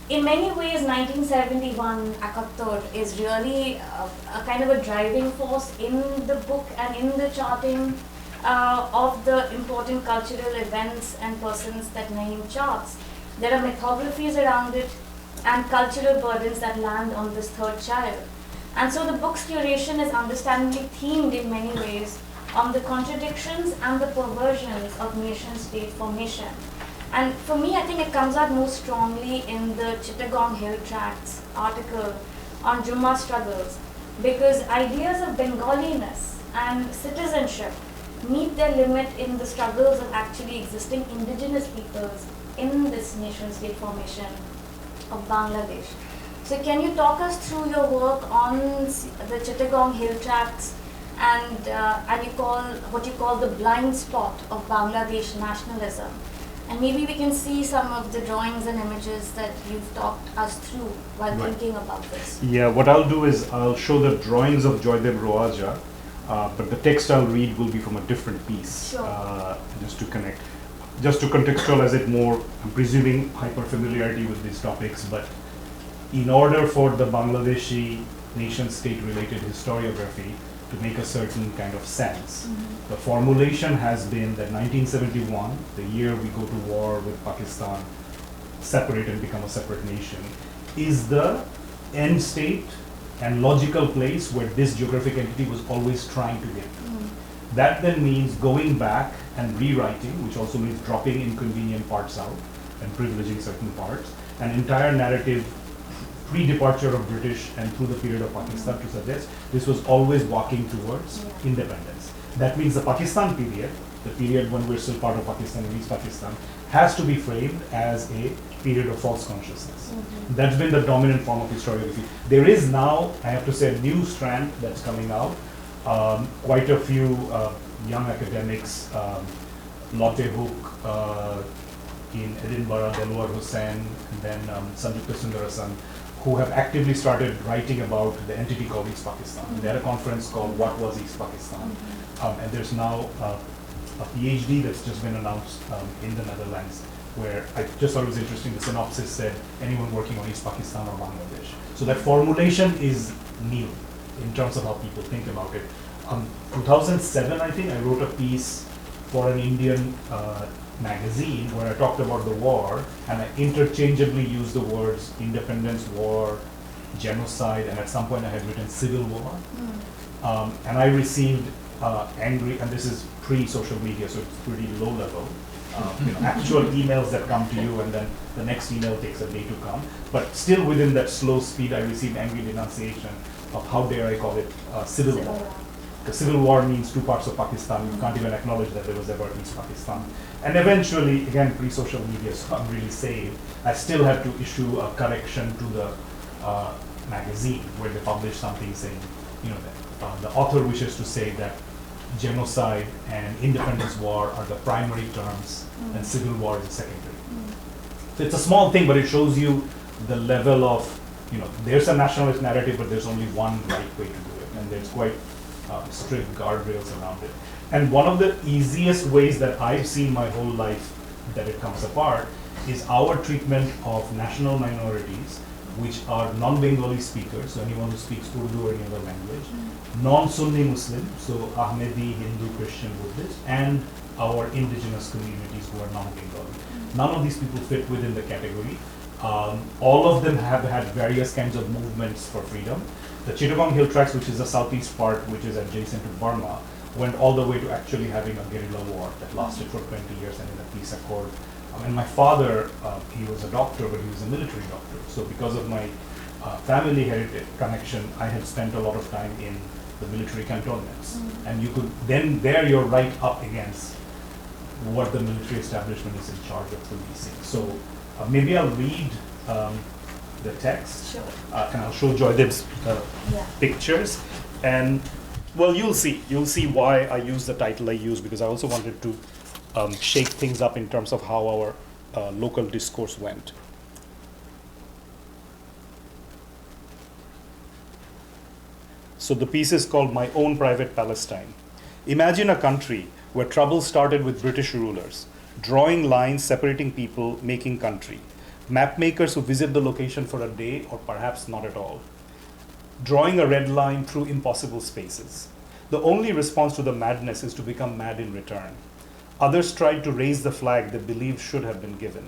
[SPEAKER 1] in many ways, 1971 Ekattor is really a kind of a driving force in the book and in the charting of the important cultural events and persons that Naeem charts. There are mythographies around it and cultural burdens that land on this third child. And so the book's curation is understandably themed in many ways on the contradictions and the perversions of nation-state formation. And for me, I think it comes out most strongly in the Chittagong Hill Tracts article on Jumma struggles, because ideas of Bengaliness and citizenship meet their limit in the struggles of actually existing indigenous peoples in this nation-state formation of Bangladesh. So can you talk us through your work on the Chittagong Hill Tracts and you call what you call the blind spot of Bangladesh nationalism? And maybe we can see some of the drawings and images that you've talked us through while thinking about this.
[SPEAKER 4] Yeah, what I'll do is I'll show the drawings of Joydev Roaja, but the text I'll read will be from a different piece, just to connect. Just to contextualize it more, I'm presuming hyper familiarity with these topics, but in order for the Bangladeshi nation-state related historiography to make a certain kind of sense, the formulation has been that 1971, the year we go to war with Pakistan, separate and become a separate nation, is the end state and logical place where this geographic entity was always trying to get to. That then means going back and rewriting, which also means dropping inconvenient parts out and privileging certain parts, an entire narrative pre-departure of British and through the period of Pakistan to suggest this was always walking towards independence. That means the Pakistan period, the period when we're still part of Pakistan and East Pakistan, has to be framed as a period of false consciousness. That's been the dominant form of historiography. There is now, I have to say, a new strand that's coming out. Quite a few young academics, Lotte Hook in Edinburgh, Delwar Hussain, and then Sanjukta Sundarasan, who have actively started writing about the entity called East Pakistan. They had a conference called What Was East Pakistan? And there's now a Ph.D. that's just been announced in the Netherlands, where I just thought it was interesting, the synopsis said, anyone working on East Pakistan or Bangladesh. So that formulation is new in terms of how people think about it. 2007, I think, I wrote a piece for an Indian magazine where I talked about the war, and I interchangeably used the words independence, war, genocide, and at some point I had written civil war. And I received angry, and this is pre-social media, so it's pretty low level, actual emails that come to you, and then the next email takes a day to come. But still within that slow speed, I received angry denunciation of how dare I call it civil war. Because civil war means two parts of Pakistan. You can't even acknowledge that there was ever East Pakistan. And eventually, again, pre-social media, so I'm really saved, I still had to issue a correction to the magazine where they published something saying, that the author wishes to say that genocide and independence war are the primary terms and civil war is the secondary. So it's a small thing, but it shows you the level of
[SPEAKER 3] there's a nationalist narrative, but there's only one right way to do it, and there's quite strict guardrails around it. And one of the easiest ways that I've seen my whole life that it comes apart is our treatment of national minorities, which are non-Bengali speakers, so anyone who speaks Urdu or any other language, non-Sunni Muslim, so Ahmadi, Hindu, Christian, Buddhist, and our indigenous communities who are non-Bengali. None of these people fit within the category. All of them have had various kinds of movements for freedom. The Chittagong Hill Tracts, which is the southeast part, which is adjacent to Burma, went all the way to actually having a guerrilla war that lasted for 20 years and in a peace accord. And my father, he was a doctor, but he was a military doctor. So because of my family heritage connection, I had spent a lot of time in the military cantonments. And you could, then there you're right up against what the military establishment is in charge of policing. So maybe I'll read the text.
[SPEAKER 1] Sure.
[SPEAKER 3] And I'll show Joydeb's pictures. And well, you'll see why I use the title I use, because I also wanted to shake things up in terms of how our local discourse went. So the piece is called My Own Private Palestine. Imagine a country where trouble started with British rulers, drawing lines separating people, making country. Map makers who visit the location for a day or perhaps not at all. Drawing a red line through impossible spaces. The only response to the madness is to become mad in return. Others tried to raise the flag they believed should have been given.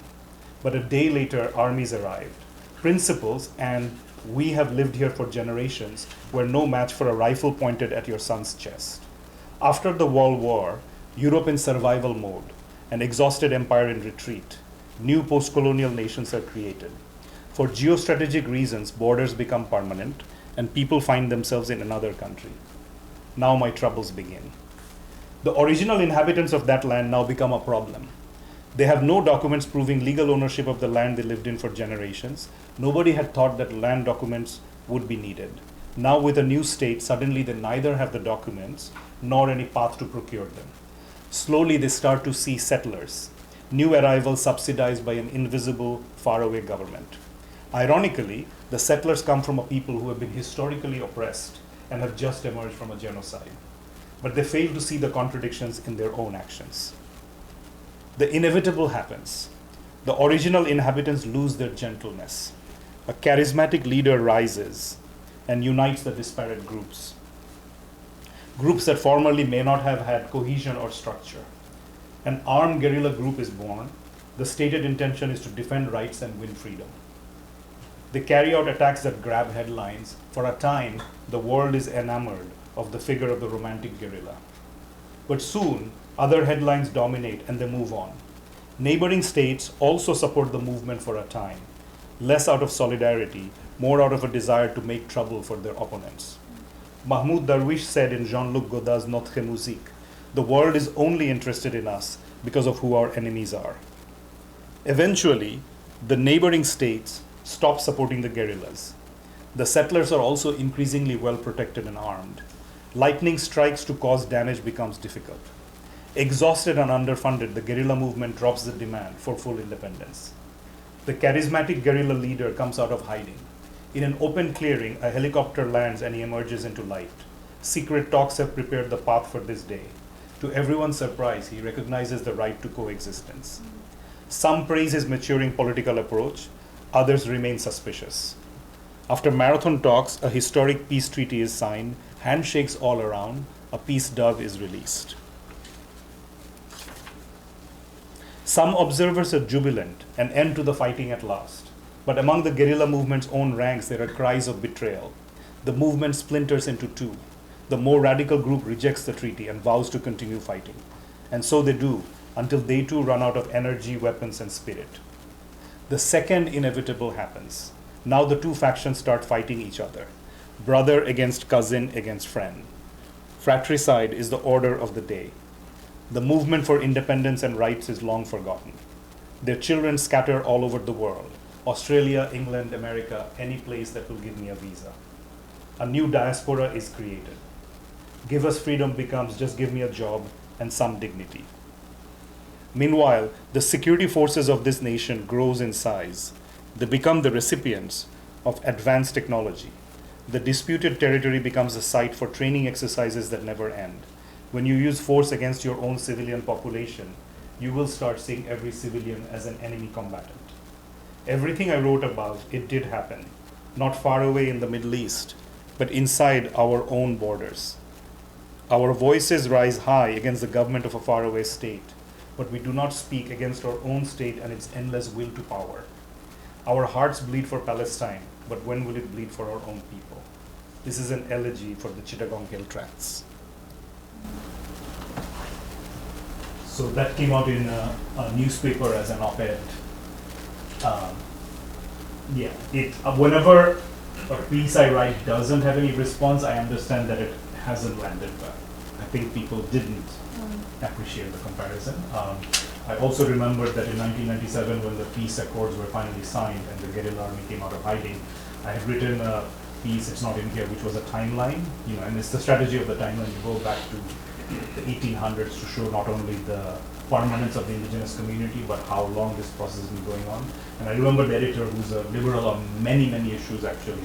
[SPEAKER 3] But a day later, armies arrived. Principles and we have lived here for generations were no match for a rifle pointed at your son's chest. After the World War, Europe in survival mode, an exhausted empire in retreat, new post-colonial nations are created. For geostrategic reasons, borders become permanent and people find themselves in another country. Now my troubles begin. The original inhabitants of that land now become a problem. They have no documents proving legal ownership of the land they lived in for generations. Nobody had thought that land documents would be needed. Now with a new state, suddenly they neither have the documents nor any path to procure them. Slowly they start to see settlers, new arrivals subsidized by an invisible, faraway government. Ironically, the settlers come from a people who have been historically oppressed and have just emerged from a genocide. But they fail to see the contradictions in their own actions. The inevitable happens. The original inhabitants lose their gentleness. A charismatic leader rises and unites the disparate groups. Groups that formerly may not have had cohesion or structure. An armed guerrilla group is born. The stated intention is to defend rights and win freedom. They carry out attacks that grab headlines. For a time, the world is enamored of the figure of the romantic guerrilla. But soon, other headlines dominate and they move on. Neighboring states also support the movement for a time, less out of solidarity, more out of a desire to make trouble for their opponents. Mahmoud Darwish said in Jean-Luc Godard's Notre Musique, "The world is only interested in us because of who our enemies are." Eventually, the neighboring states stop supporting the guerrillas. The settlers are also increasingly well protected and armed. Lightning strikes to cause damage becomes difficult. Exhausted and underfunded, the guerrilla movement drops the demand for full independence. The charismatic guerrilla leader comes out of hiding. In an open clearing, a helicopter lands and he emerges into light. Secret talks have prepared the path for this day. To everyone's surprise, he recognizes the right to coexistence. Some praise his maturing political approach, others remain suspicious. After marathon talks, a historic peace treaty is signed, handshakes all around, a peace dove is released. Some observers are jubilant, an end to the fighting at last. But among the guerrilla movement's own ranks, there are cries of betrayal. The movement splinters into two. The more radical group rejects the treaty and vows to continue fighting. And so they do, until they too run out of energy, weapons, and spirit. The second inevitable happens. Now the two factions start fighting each other. Brother against cousin against friend. Fratricide is the order of the day. The movement for independence and rights is long forgotten. Their children scatter all over the world. Australia, England, America, any place that will give me a visa. A new diaspora is created. Give us freedom becomes just give me a job and some dignity. Meanwhile, the security forces of this nation grows in size. They become the recipients
[SPEAKER 4] of advanced technology. The disputed territory becomes a site for training exercises that never end. When you use force against your own civilian population, you will start seeing every civilian as an enemy combatant. Everything I wrote above, it did happen, not far away in the Middle East, but inside our own borders. Our voices rise high against the government of a faraway state, but we do not speak against our own state and its endless will to power. Our hearts bleed for Palestine, but when will it bleed for our own people? This is an elegy for the Chittagong Hill Tracts. So that came out in a newspaper as an op-ed. Whenever a piece I write doesn't have any response, I understand that it hasn't landed well. I think people didn't appreciate the comparison. I also remember that in 1997, when the peace accords were finally signed and the guerrilla army came out of hiding, I had written a piece, it's not in here, which was a timeline, and it's the strategy of the timeline. You go back to the 1800s to show not only the permanence of the indigenous community, but how long this process has been going on. And I remember the editor, who's a liberal on many, many issues actually,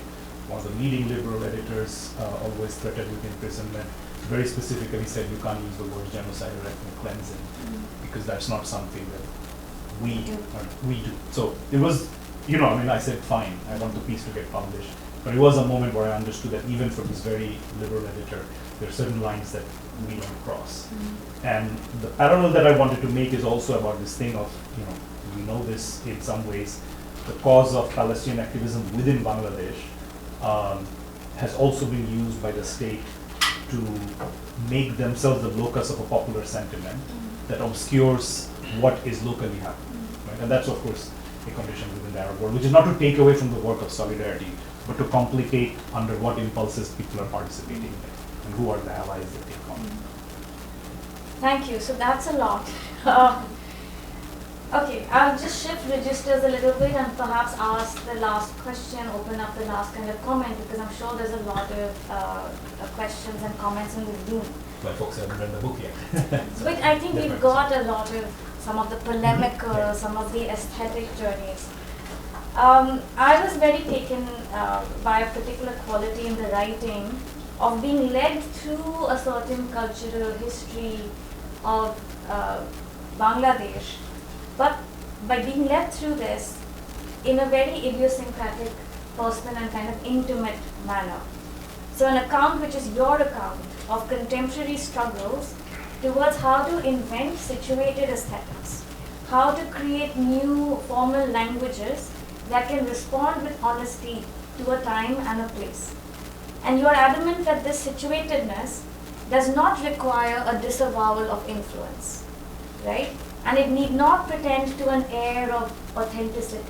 [SPEAKER 4] one of the leading liberal editors, always threatened with imprisonment, very specifically said you can't use the word genocide or ethnic cleansing, because that's not something that we do. So it was, I said, fine, I want the piece to get published. But it was a moment where I understood that even for this very liberal editor, there are certain lines that we don't cross. And the parallel that I wanted to make is also about this thing of, we know this in some ways, the cause of Palestinian activism within Bangladesh has also been used by the state to make themselves the locus of a popular sentiment that obscures what is locally happening. Right? And that's, of course, a condition within the Arab world, which is not to take away from the work of solidarity, but to complicate under what impulses people are participating in and who are the allies that they come.
[SPEAKER 1] Thank you. So that's a lot. Okay, I'll just shift registers a little bit and perhaps ask the last question, open up the last kind of comment, because I'm sure there's a lot of questions and comments in the room.
[SPEAKER 3] But folks haven't read the book yet.
[SPEAKER 1] But I think we've got a lot of some of the polemical, some of the aesthetic journeys. I was very taken by a particular quality in the writing of being led through a certain cultural history of Bangladesh, but by being led through this in a very idiosyncratic, personal and kind of intimate manner. So an account which is your account of contemporary struggles towards how to invent situated aesthetics, how to create new formal languages that can respond with honesty to a time and a place. And you are adamant that this situatedness does not require a disavowal of influence, right? And it need not pretend to an air of authenticity,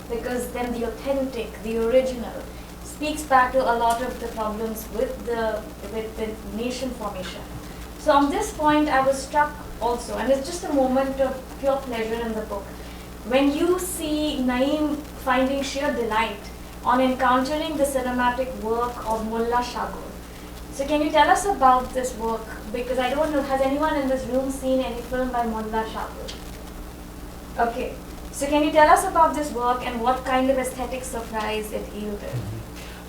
[SPEAKER 1] because then the authentic, the original, speaks back to a lot of the problems with the nation formation. So on this point, I was struck also, and it's just a moment of pure pleasure in the book, when you see Naeem finding sheer delight on encountering the cinematic work of Mullah Shagur. So can you tell us about this work? Because I don't know, has anyone in this room seen any film by Mullah Shagur? Okay, so can you tell us about this work and what kind of aesthetic surprise it yielded?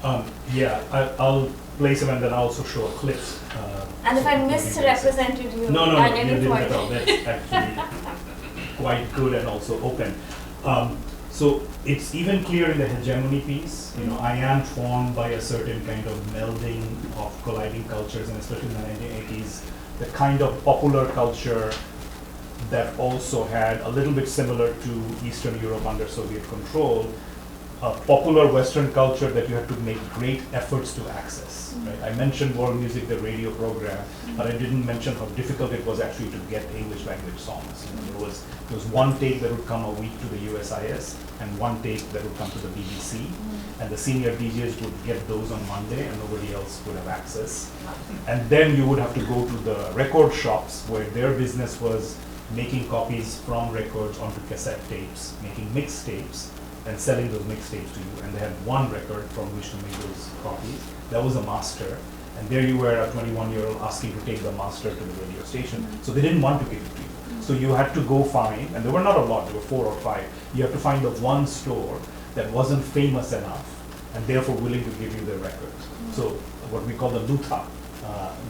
[SPEAKER 3] I'll play some and then I'll also show a clip.
[SPEAKER 1] And if I misrepresented you
[SPEAKER 3] no,
[SPEAKER 1] at
[SPEAKER 3] you
[SPEAKER 1] any
[SPEAKER 3] didn't
[SPEAKER 1] point.
[SPEAKER 3] at all. That's actually quite good and also open. So it's even clear in the hegemony piece, I am formed by a certain kind of melding of colliding cultures, and especially in the 1980s, the kind of popular culture that also had a little bit similar to Eastern Europe under Soviet control, a popular Western culture that you had to make great efforts to access. Right? I mentioned world music, the radio program, but I didn't mention how difficult it was actually to get English language songs. There was one tape that would come a week to the USIS and one tape that would come to the BBC, and the senior DJs would get those on Monday and nobody else would have access. And then you would have to go to the record shops where their business was making copies from records onto cassette tapes, making mixtapes, and selling those mixtapes to you. And they had one record from which to make those copies. That was a master. And there you were, a 21-year-old, asking to take the master to the radio station. So they didn't want to give it to you. So you had to go find, and there were not a lot, there were 4 or 5. You have to find the one store that wasn't famous enough and therefore willing to give you their records. So what we call the lutha,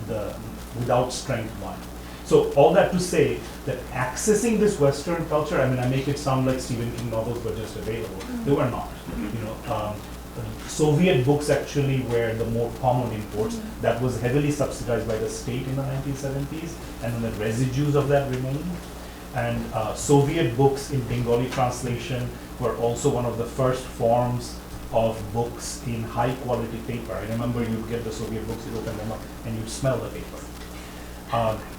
[SPEAKER 3] the without strength one. So all that to say that accessing this Western culture, I mean, I make it sound like Stephen King novels were just available. They were not. Soviet books actually were the more common imports. That was heavily subsidized by the state in the 1970s, and then the residues of that remained. And Soviet books in Bengali translation were also one of the first forms of books in high quality paper. I remember you'd get the Soviet books, you'd open them up, and you'd smell the paper.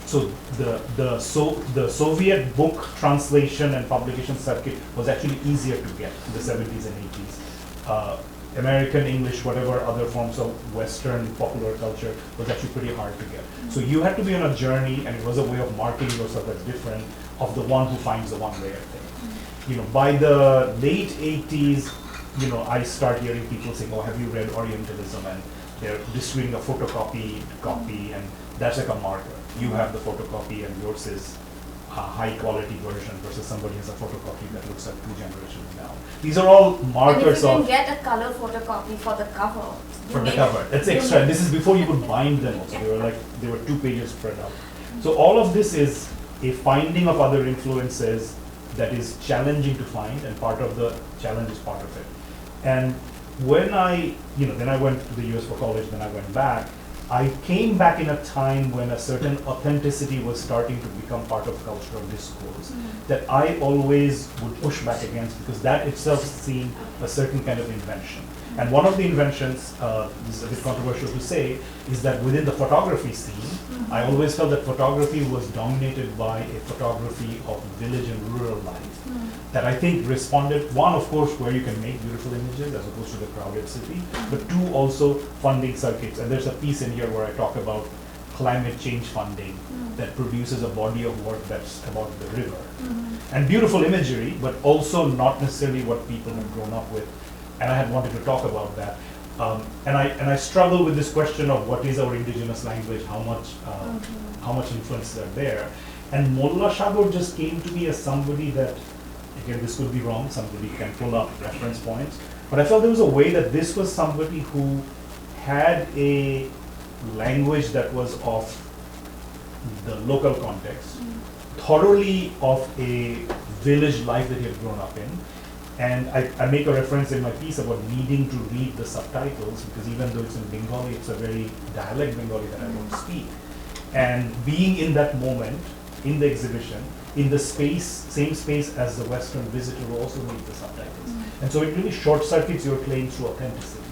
[SPEAKER 3] So the Soviet book translation and publication circuit was actually easier to get in the 70s and 80s. American English, whatever other forms of Western popular culture was actually pretty hard to get. So you had to be on a journey, and it was a way of marketing yourself as different, of the one who finds the one rare thing. By the late 80s, I start hearing people saying, "Oh, have you read Orientalism?" And they're distributing a photocopied copy, and that's like a marker. You have the photocopy, and yours is a high quality version versus somebody has a photocopy that looks like 2 generations down. These are all markers
[SPEAKER 1] and
[SPEAKER 3] of.
[SPEAKER 1] if you can get a color photocopy for the cover.
[SPEAKER 3] For the cover, that's extra. And this is before you could bind them also. They were 2 pages spread out. So all of this is a finding of other influences that is challenging to find, and part of the challenge is part of it. And when then I went to the US for college, then I went back. I came back in a time when a certain authenticity was starting to become part of cultural discourse that I always would push back against, because that itself seemed a certain kind of invention. And one of the inventions, this is a bit controversial to say, is that within the photography scene, I always felt that photography was dominated by a photography of village and rural life. That I think responded, one, of course, where you can make beautiful images as opposed to the crowded city, but 2, also funding circuits. And there's a piece in here where I talk about climate change funding that produces a body of work that's about the river. And beautiful imagery, but also not necessarily what people have grown up with. And I had wanted to talk about that. And I struggle with this question of what is our indigenous language, how much influences are there. And Molla Shagor just came to me as somebody that, again, this could be wrong, somebody can pull up reference points, but I felt there was a way that this was somebody who had a language that was of the local context, thoroughly of a village life that he had grown up in. And I make a reference in my piece about needing to read the subtitles, because even though it's in Bengali, it's a very dialect Bengali that I don't speak. And being in that moment, in the exhibition, in the same space as the Western visitor who also reads the subtitles. And so it really short circuits your claim through authenticity,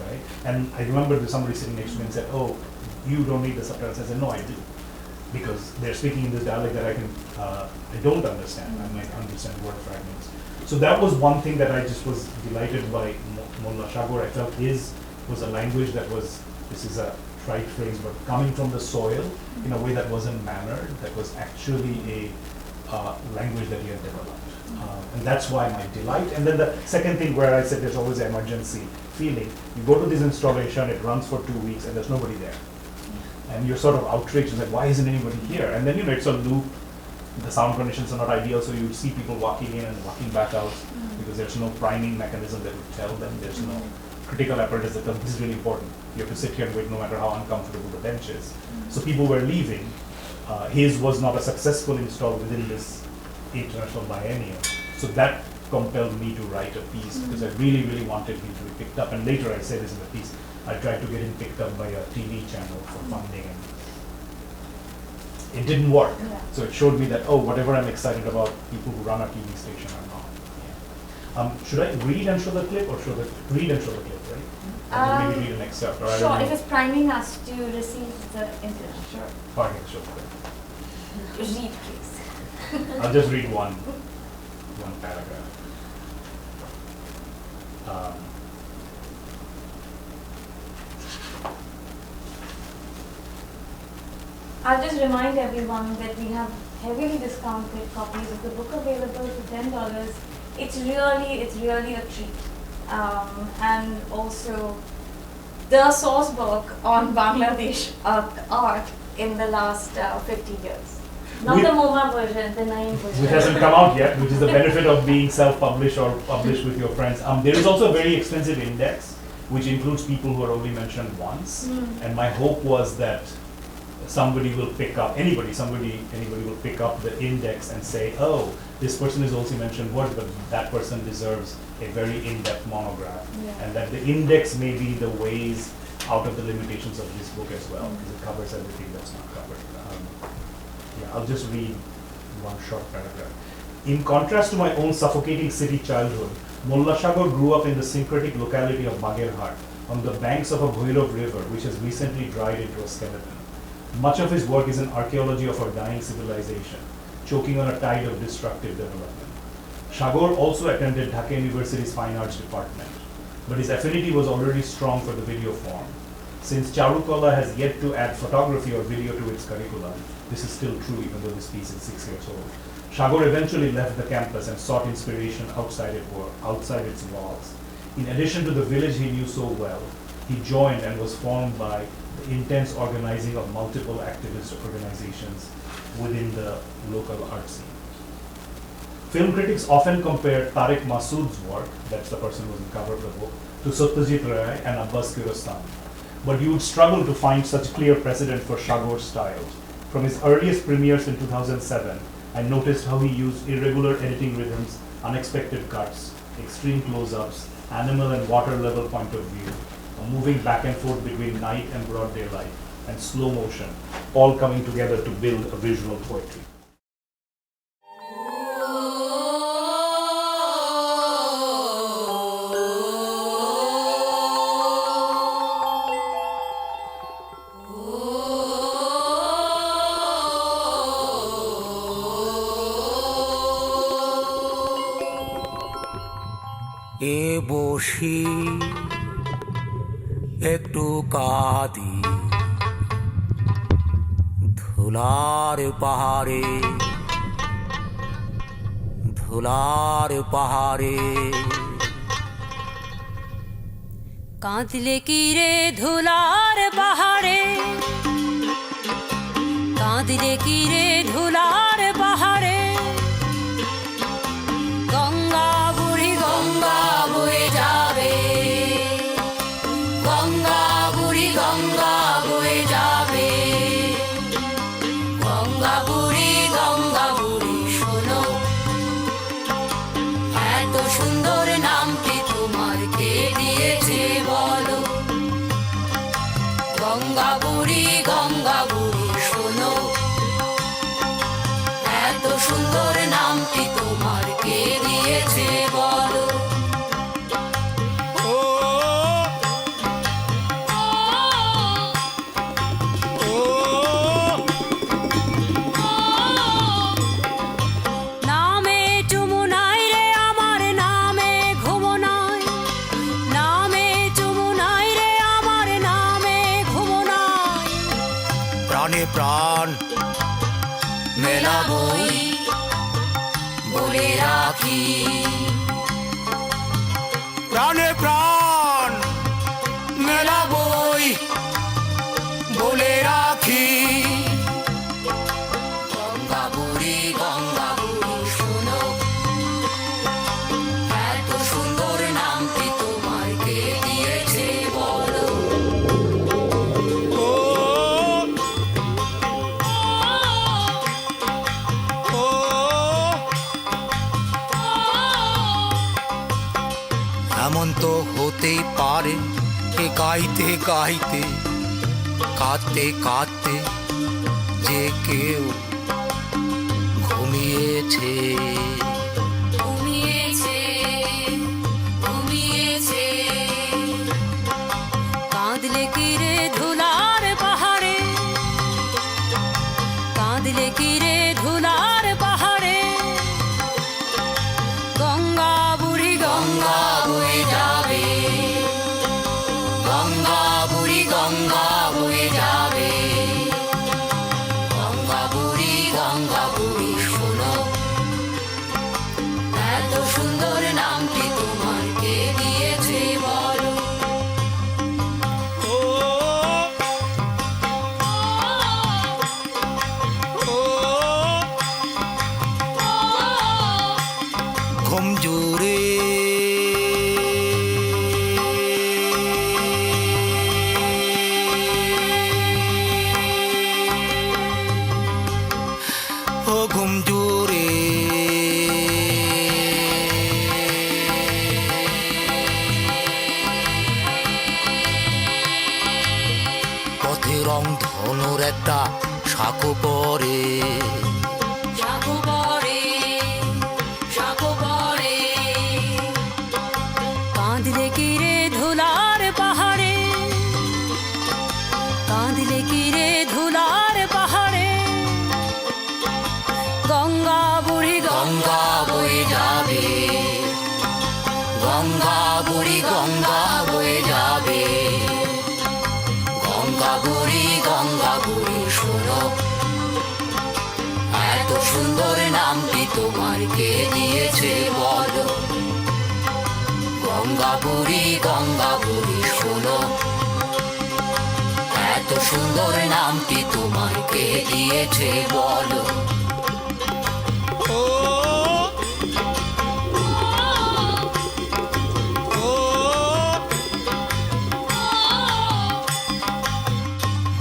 [SPEAKER 3] right? And I remember there's somebody sitting next to me and said, "Oh, you don't read the subtitles." I said, "No, I do. Because they're speaking in this dialect that I don't understand. I might understand word fragments." So that was one thing that I just was delighted by Molla Shagor. I felt his was a language that was, this is a trite phrase, but coming from the soil in a way that wasn't mannered, that was actually a language that he had developed. And that's why my delight. And then the second thing where I said there's always an emergency feeling. You go to this installation, it runs for 2 weeks, and there's nobody there. And you're sort of outraged, like, why isn't anybody here? And then, it's a loop. The sound conditions are not ideal, so you see people walking in and walking back out because there's no priming mechanism that would tell them. There's no critical apparatus that tells this is really important. You have to sit here and wait no matter how uncomfortable the bench is. So people were leaving. His was not a successful install within this international biennial. So that compelled me to write a piece because I really, really wanted him to be picked up. And later I say this in the piece, I tried to get him picked up by a TV channel for funding, and it didn't work.
[SPEAKER 1] Yeah.
[SPEAKER 3] So it showed me that, whatever I'm excited about, people who run a TV station are not. Yeah. Should I read and show the clip, or read and show the clip, right? Or maybe read an excerpt. Or I
[SPEAKER 1] Sure,
[SPEAKER 3] don't know.
[SPEAKER 1] it is priming us to receive the input. Sure.
[SPEAKER 3] Fine, show the clip.
[SPEAKER 1] Read, please.
[SPEAKER 3] I'll just read one paragraph.
[SPEAKER 1] I'll just remind everyone that we have heavily discounted copies of the book available for $10. It's really a treat. And also the source book on Bangladesh art in the last 50 years. Not the MoMA version, the Naeem version.
[SPEAKER 3] Which hasn't come out yet, which is the benefit of being self-published or published with your friends. There is also a very expensive index, which includes people who are only mentioned once. And my hope was that somebody will pick up, anybody will pick up the index and say, oh, this person is also mentioned once, but that person deserves a very in-depth monograph. And that the index may be the ways out of the limitations of this book as well, because it covers everything that's not covered. I'll just read one short paragraph. In contrast to my own suffocating city childhood, Molla Sagar grew up in the syncretic locality of Bagerhat, on the banks of a Bhairav river, which has recently dried into a skeleton. Much of his work is an archaeology of our dying civilization, choking on a tide of destructive development. Sagar also attended Dhaka University's Fine Arts Department, but his affinity was already strong for the video form. Since Charukala has yet to add photography or video to its curriculum, this is still true even though this piece is 6 years old. Sagar eventually left the campus and sought inspiration outside its walls. In addition to the village he knew so well, he joined and was formed by the intense organizing of multiple activist organizations within the local art scene. Film critics often compare Tariq Masood's work, that's the person who was the cover of the book, to Satyajit Ray and Abbas Kiarostami. But you would struggle to find such clear precedent for Sagar's style. From his earliest premieres in 2007, I noticed how he used irregular editing rhythms, unexpected cuts, extreme close-ups, animal and water level point of view, moving back and forth between night and broad daylight, and slow motion, all coming together to build a visual poetry.
[SPEAKER 6] বসি একটু কাঁদি ধুলার পাহাড়ে
[SPEAKER 7] কাঁদলে কি রে ধুলার পাহাড়ে কাঁদলে কি রে ধুলার পাহাড়ে গঙ্গা বুড়ি গঙ্গা বয়ে যাবে গঙ্গা বুড়ি গঙ্গা বয়ে যাবে গঙ্গা বুড়ি শোনো এত সুন্দর নামটি তোমার কে দিয়েছে বলো গঙ্গা বুড়ি শোনো এত সুন্দর নামটি তোমার কে দিয়েছে বলো নামে চুমু নাই রে আমার নামে ঘুমো নাই নামে চুমু নাই রে আমার নামে ঘুমো নাই
[SPEAKER 6] প্রাণে প্রাণ
[SPEAKER 7] মেলাবই বলে রাখি
[SPEAKER 6] প্রাণে প্রাণ মেলাবই বলে রাখি
[SPEAKER 7] গঙ্গা বুড়ি শোনো এত সুন্দর নামটি তোমার কে দিয়েছে বলো
[SPEAKER 6] এমন তো হতেই পারে কে গাইতে গাইতে কাঁদতে কাঁদতে যে কেউ ঘুমিয়েছে
[SPEAKER 7] কাঁদলে কি রে ধুলার পাহাড়ে কাঁদলে কি রে ধুলার পাহাড়ে গঙ্গা বুড়ি গঙ্গা বয়ে যাবে গঙ্গা বুড়ি গঙ্গা বয়ে যাবে গঙ্গা বুড়ি শোনো এত সুন্দর নামটি তোমার কে দিয়েছে বলো
[SPEAKER 6] ঘুম জুড়ে রং ধনুর একটা সাঁকো পরে
[SPEAKER 7] সাঁকো পরে, সাঁকো পরে। কাঁদলে কি রে ধুলার পাহাড়ে, কাঁদলে কি রে ধুলার পাহাড়ে। গঙ্গা বুড়ি
[SPEAKER 6] গঙ্গা বয়ে যাবে, গঙ্গা বুড়ি গঙ্গা বয়ে যাবে। গঙ্গা বুড়ি শোনো, এত সুন্দর নামটি তোমার কে দিয়েছে বলো। গঙ্গা বুড়ি শোনো, এত সুন্দর নামটি তোমার কে দিয়েছে বলো।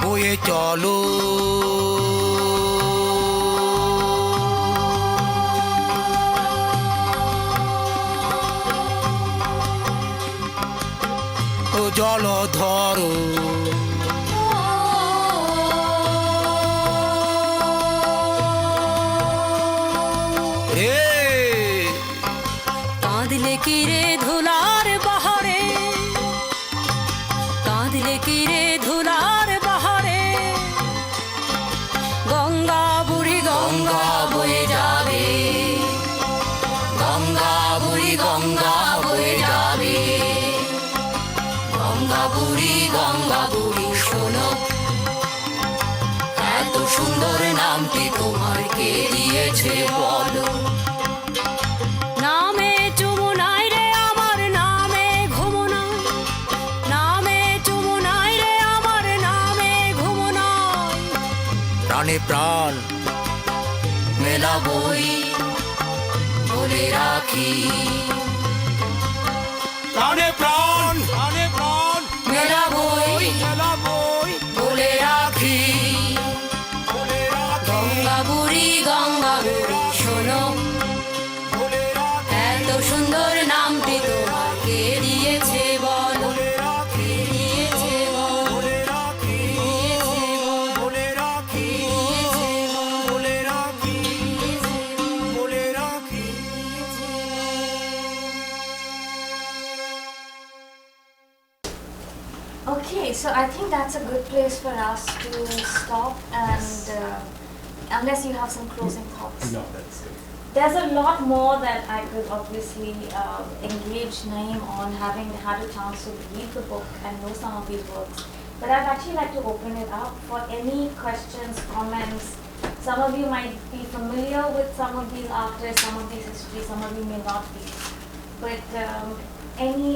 [SPEAKER 6] বয়ে চলো ও জলধর রে।
[SPEAKER 7] কাঁদলে কি রে ধুলার পাহাড়ে, কাঁদলে কি রে ধুলার পাহাড়ে। গঙ্গা বুড়ি
[SPEAKER 6] গঙ্গা বয়ে যাবে, গঙ্গা বুড়ি বয়ে যাবে। গঙ্গা বুড়ি শোনো, এত সুন্দর নামটি তোমার কে দিয়েছে বলো।
[SPEAKER 7] নামে চুমু নাই রে আমার, নামে ঘুমো নাই, নামে চুমু নাই রে আমার, নামে ঘুমো নাই।
[SPEAKER 6] প্রাণে প্রাণ মেলাবই বলে রাখি, প্রাণে প্রাণ মেলাবই বলে রাখি। গঙ্গা বুড়ি শোনো, এত সুন্দর নামটি তোমার কে দিয়েছে বলো। কে দিয়েছে বলো, কে দিয়েছে বলো, কে দিয়েছে বলে রাখি।
[SPEAKER 1] Okay, so I think that's a good place for us to stop, and unless you have some closing thoughts.
[SPEAKER 3] No, that's good.
[SPEAKER 1] There's a lot more that I could obviously engage Naeem on, having had a chance to read the book and know some of these works. But I'd actually like to open it up for any questions, comments. Some of you might be familiar with some of these artists, some of these histories, some of you may not be. But any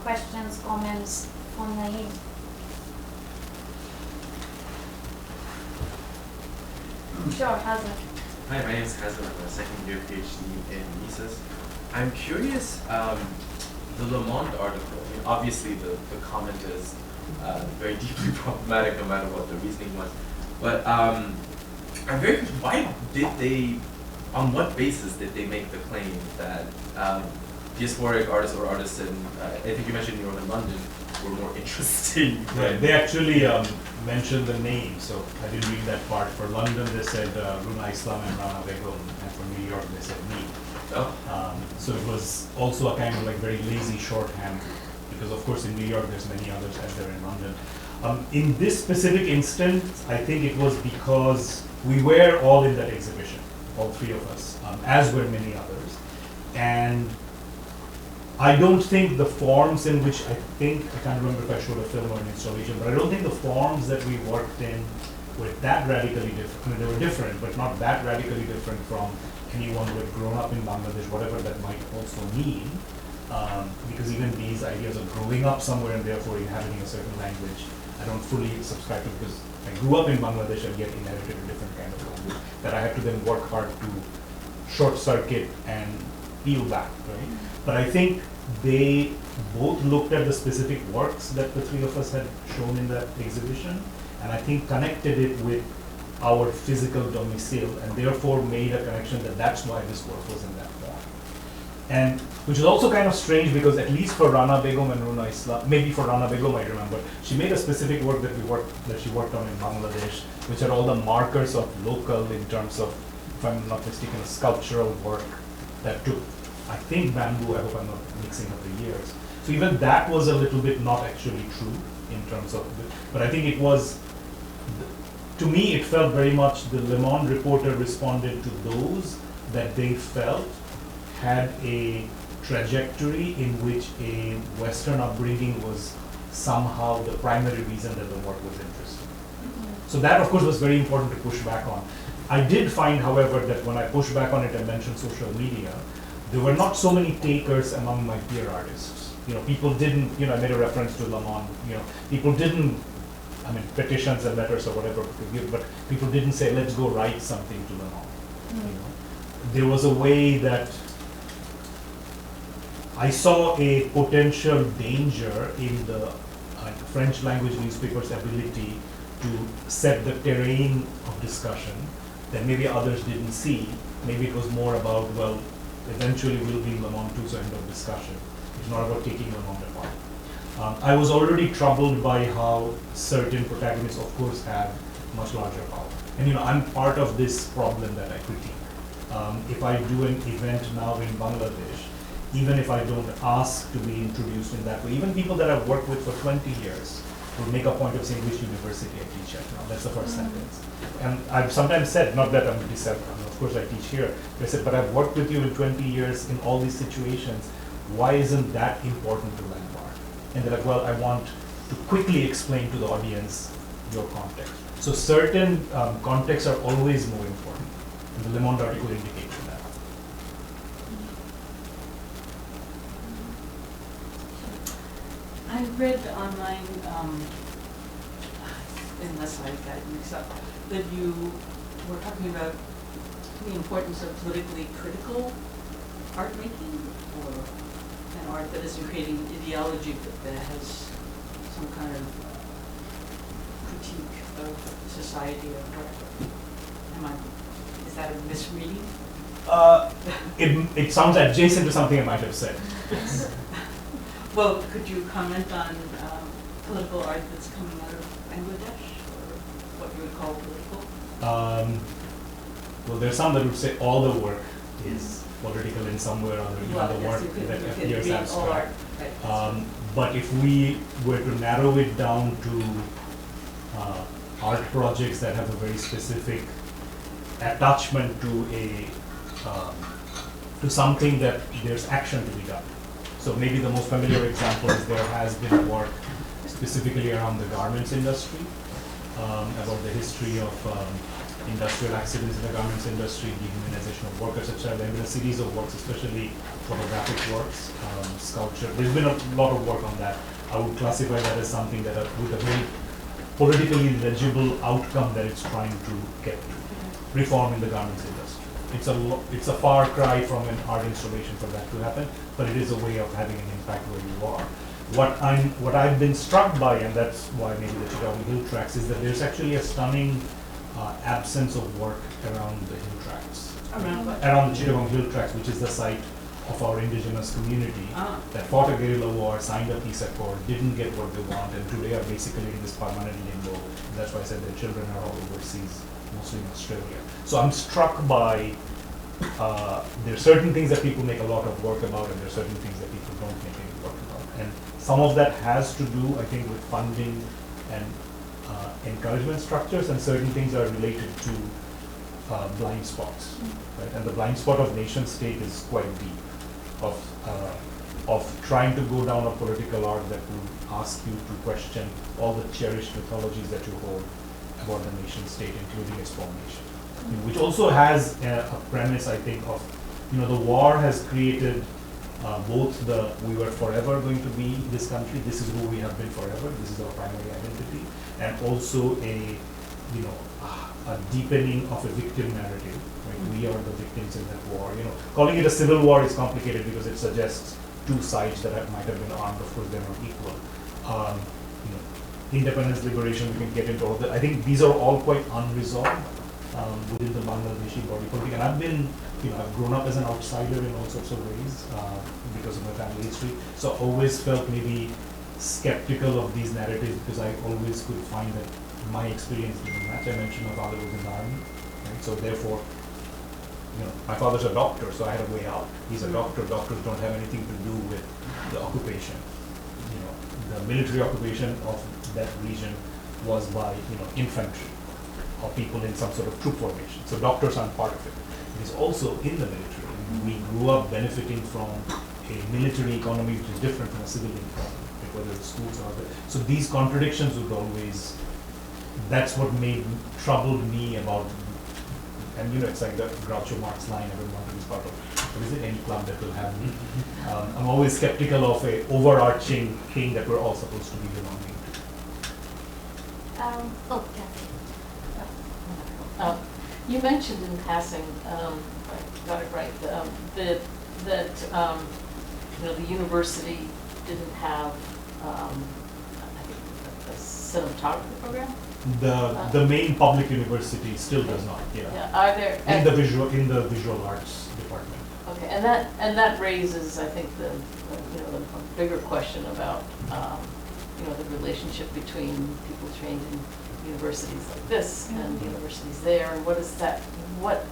[SPEAKER 1] questions, comments from Naeem? Sure, Hazan.
[SPEAKER 8] Hi, my name is Hazan. I'm a second year PhD in Mises. I'm curious, the Le Monde article, I mean, obviously the comment is very deeply problematic no matter what the reasoning was. But I'm very curious, why did they, on what basis did they make the claim that diasporic artists or artists in, I think you mentioned New York and London, were more interesting?
[SPEAKER 3] Right. They actually mentioned the name, so I didn't read that part. For London, they said Runa Islam and Rana Begum, and for New York, they said me.
[SPEAKER 8] Oh.
[SPEAKER 3] So it was also a kind of like very lazy shorthand, because of course in New York there's many others as there in London. In this specific instance, I think it was because we were all in that exhibition, all three of us, as were many others. And I don't think the forms in which I can't remember if I showed a film or an installation, but I don't think the forms that we worked in were that radically different. I mean, they were different, but not that radically different from anyone who had grown up in Bangladesh, whatever that might also mean. Because even these ideas of growing up somewhere and therefore inhabiting a certain language, I don't fully subscribe to, because I grew up in Bangladesh and yet inherited a different kind of language that I had to then work hard to short circuit and peel back, right? But I think they both looked at the specific works that the three of us had shown in that exhibition, and I think connected it with our physical domicile, and therefore made a connection that that's why this work was in that form. And which is also kind of strange because at least for Rana Begum and Runa Islam, maybe for Rana Begum I remember, she made a specific work that she worked on in Bangladesh, which are all the markers of local in terms of, if I'm not mistaken, a sculptural work that took, I think, bamboo. I hope I'm not mixing up the years. So even that was a little bit not actually true in terms of, but I think it was, to me it felt very much the Le Monde reporter responded to those that they felt had a trajectory in which a Western upbringing was somehow the primary reason that the work was interesting. So that, of course, was very important to push back on. I did find, however, that when I pushed back on it and mentioned social media, there were not so many takers among my peer artists. You know, people didn't, you know, I made a reference to Le Monde, you know, people didn't, I mean, petitions and letters or whatever, but people didn't say, let's go write something to Le Monde. You know, there was a way that I saw a potential danger in the French language newspaper's ability to set the terrain of discussion that maybe others didn't see. Maybe it was more about, well, eventually we'll be in Le Monde too, so end of discussion. It's not about taking Le Monde apart. I was already troubled by how certain protagonists, of course, have much larger power. And you know, I'm part of this problem that I critique. If I do an event now in Bangladesh, even if I don't ask to be introduced in that way, even people that I've worked with for 20 years will make a point of saying which university I teach at now. That's the first sentence. And I've sometimes said, not that I'm of course I teach here, but I said, but I've worked with you in 20 years in all these situations. Why isn't that important to Landmark? And they're like, well, I want to quickly explain to the audience your context. So certain contexts are always more important. And the Le Monde article indicates that.
[SPEAKER 2] I read online, unless I got mixed up, that you were talking about the importance of politically critical art making, or an art that isn't creating ideology that has some kind of critique of society or whatever. Is that a misreading?
[SPEAKER 3] It sounds adjacent to something I might have said.
[SPEAKER 2] Well, could you comment on political art that's coming out of Bangladesh, or what you would call political?
[SPEAKER 3] Well, there's some that would say all the work is political in some way or other, even the work that appears abstract. But if we were to narrow it down to art projects that have a very specific attachment to to something that there's action to be done. So maybe the most familiar example is there has been work specifically around the garments industry, about the history of industrial accidents in the garments industry, dehumanization of workers, etc. There have been a series of works, especially photographic works, sculpture. There's been a lot of work on that. I would classify that as something that with a very politically legible outcome that it's trying to get to. Reform in the garments industry. It's a far cry from an art installation for that to happen, but it is a way of having an impact where you are. What I've been struck by, and that's why maybe the Chittagong Hill Tracts, is that there's actually a stunning absence of work around the hill tracts. Around the Chittagong Hill Tracts, which is the site of our indigenous community that fought a guerrilla war, signed a peace accord, didn't get what they want, and today are basically in this permanent limbo. That's why I said their children are all overseas, mostly in Australia. So I'm struck by there are certain things that people make a lot of work about, and there are certain things that people don't make any work about. And some of that has to do, I think, with funding and encouragement structures, and certain things are related to blind spots. Right? And the blind spot of nation state is quite deep, of trying to go down a political arc that would ask you to question all the cherished mythologies that you hold about the nation state, including its formation. Which also has a premise, I think, of, the war has created both we were forever going to be this country, this is who we have been forever, this is our primary identity, and also a deepening of a victim narrative. Right? We are the victims in that war. Calling it a civil war is complicated because it suggests two sides that might have been armed. Of course, they're not equal. Independence, liberation, we can get into all that. I think these are all quite unresolved. within the Bangladeshi body politic. And I've been, I've grown up as an outsider in all sorts of ways because of my family history. So I always felt maybe skeptical of these narratives because I always could find that my experience didn't match. I mentioned my father was in the army, right? So therefore, my father's a doctor, so I had a way out. He's a doctor. Doctors don't have anything to do with the occupation. The military occupation of that region was by, infantry or people in some sort of troop formation. So doctors aren't part of it. It is also in the military. We grew up benefiting from a military economy which is different from a civilian economy, like whether it's schools or other. So these contradictions would always, that's what troubled me about. And it's like the Groucho Marx line, everyone is part of, what is it, any club that will have me. I'm always skeptical of a overarching thing that we're all supposed to be belonging
[SPEAKER 1] Kathy.
[SPEAKER 2] You mentioned in passing, I got it right, that the university didn't have, I think, a cinematography program?
[SPEAKER 3] The main public university still does not,
[SPEAKER 2] Are there
[SPEAKER 3] in the visual arts department.
[SPEAKER 2] Okay, and that raises, I think, the bigger question about the relationship between people trained in universities like this and universities there, and what is that? What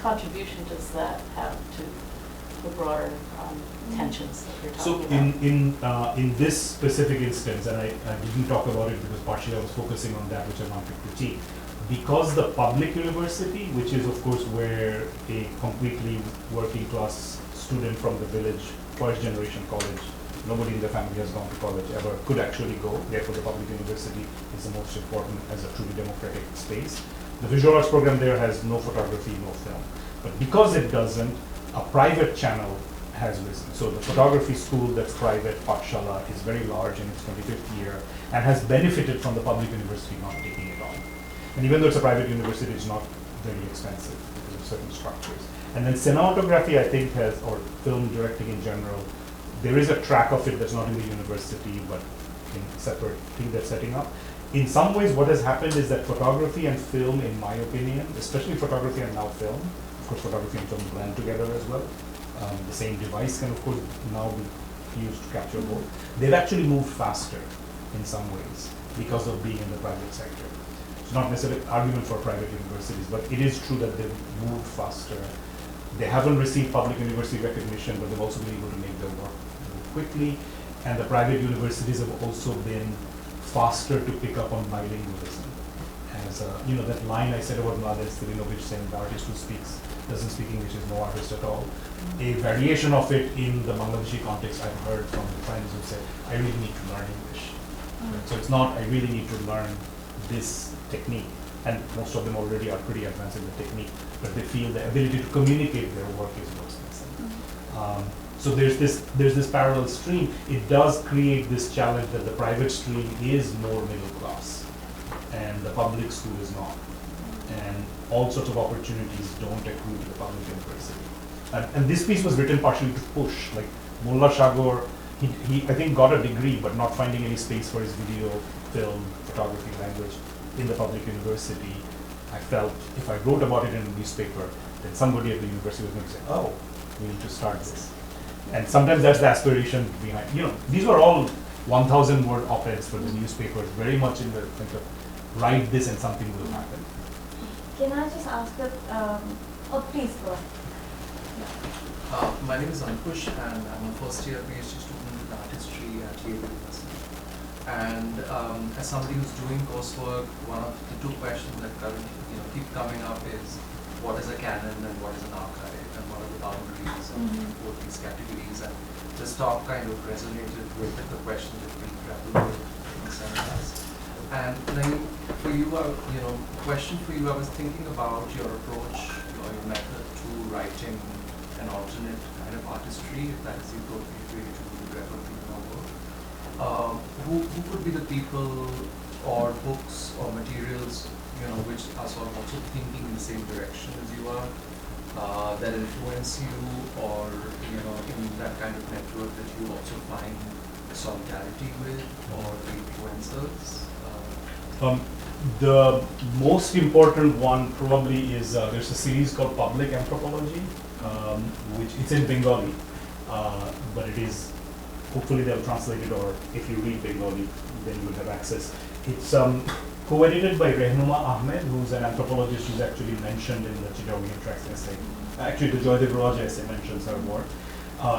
[SPEAKER 2] contribution does that have to the broader tensions that you're talking
[SPEAKER 3] about? So in this specific instance, and I didn't talk about it because partially I was focusing on that which I want to critique, because the public university, which is of course where a completely working class student from the village, first generation college, nobody in the family has gone to college ever, could actually go, therefore the public university is the most important as a truly democratic space. The visual arts program there has no photography, no film. But because it doesn't, a private channel has risen. So the photography school that's private, Pathshala, is very large in its 25th year and has benefited from the public university not taking it on. And even though it's a private university, it's not very expensive because of certain structures. And then cinematography, I think, or film directing in general, there is a track of it that's not in the university, but in a separate thing they're setting up. In some ways, what has happened is that photography and film, in my opinion, especially photography and now film, of course photography and film blend together as well. The same device can of course now be used to capture both. They've actually moved faster in some ways because of being in the private sector. It's not necessarily an argument for private universities, but it is true that they've moved faster. They haven't received public university recognition, but they've also been able to make their work move quickly. And the private universities have also been faster to pick up on bilingualism. As that line I said about Mladen Stilinovic saying the artist who doesn't speak English is no artist at all. A variation of it in the Bangladeshi context I've heard from the Chinese who say, I really need to learn English. Right? So it's not, I really need to learn this technique. And most of them already are pretty advanced in the technique, but they feel the ability to communicate their work is more expensive. So there's this parallel stream. It does create this challenge that the private stream is more middle class and the public school is not. And all sorts of opportunities don't accrue to the public university. And this piece was written partially to push, like Mullah Shagor, he I think got a degree but not finding any space for his video, film, photography, language in the public university. I felt if I wrote about it in a newspaper, then somebody at the university was going to say, oh, we need to start this. And sometimes that's the aspiration behind, these were all 1,000 word op-eds for the newspapers, very much in the think of write this and something will happen.
[SPEAKER 1] Can I just ask that, please go ahead.
[SPEAKER 9] My name is Ankush and I'm a first year PhD student in art history at Yale University. And as somebody who's doing coursework, one of the two questions that currently keep coming up is what is a canon and what is an archive and what are the boundaries of both these categories. And this talk kind of resonated with the question that we grappled with in seminars. And Naeem, for you, question for you, I was thinking about your approach or your method to writing an alternate kind of artistry, if that is the appropriate way to represent our work. Who could be the people or books or materials, which are sort of also thinking in the same direction as you are, that influence you, or in that kind of network that you also find solidarity with, or the influencers?
[SPEAKER 4] The most important one probably is there's a series called Public Anthropology, which it's in Bengali, but it is, hopefully they'll translate it, or if you read Bengali, then you will have access. It's co-edited by Rehnuma Ahmed, who's an anthropologist who's actually mentioned in the Chittagong Tracks essay. Actually, the Joydev Raja essay mentions her work.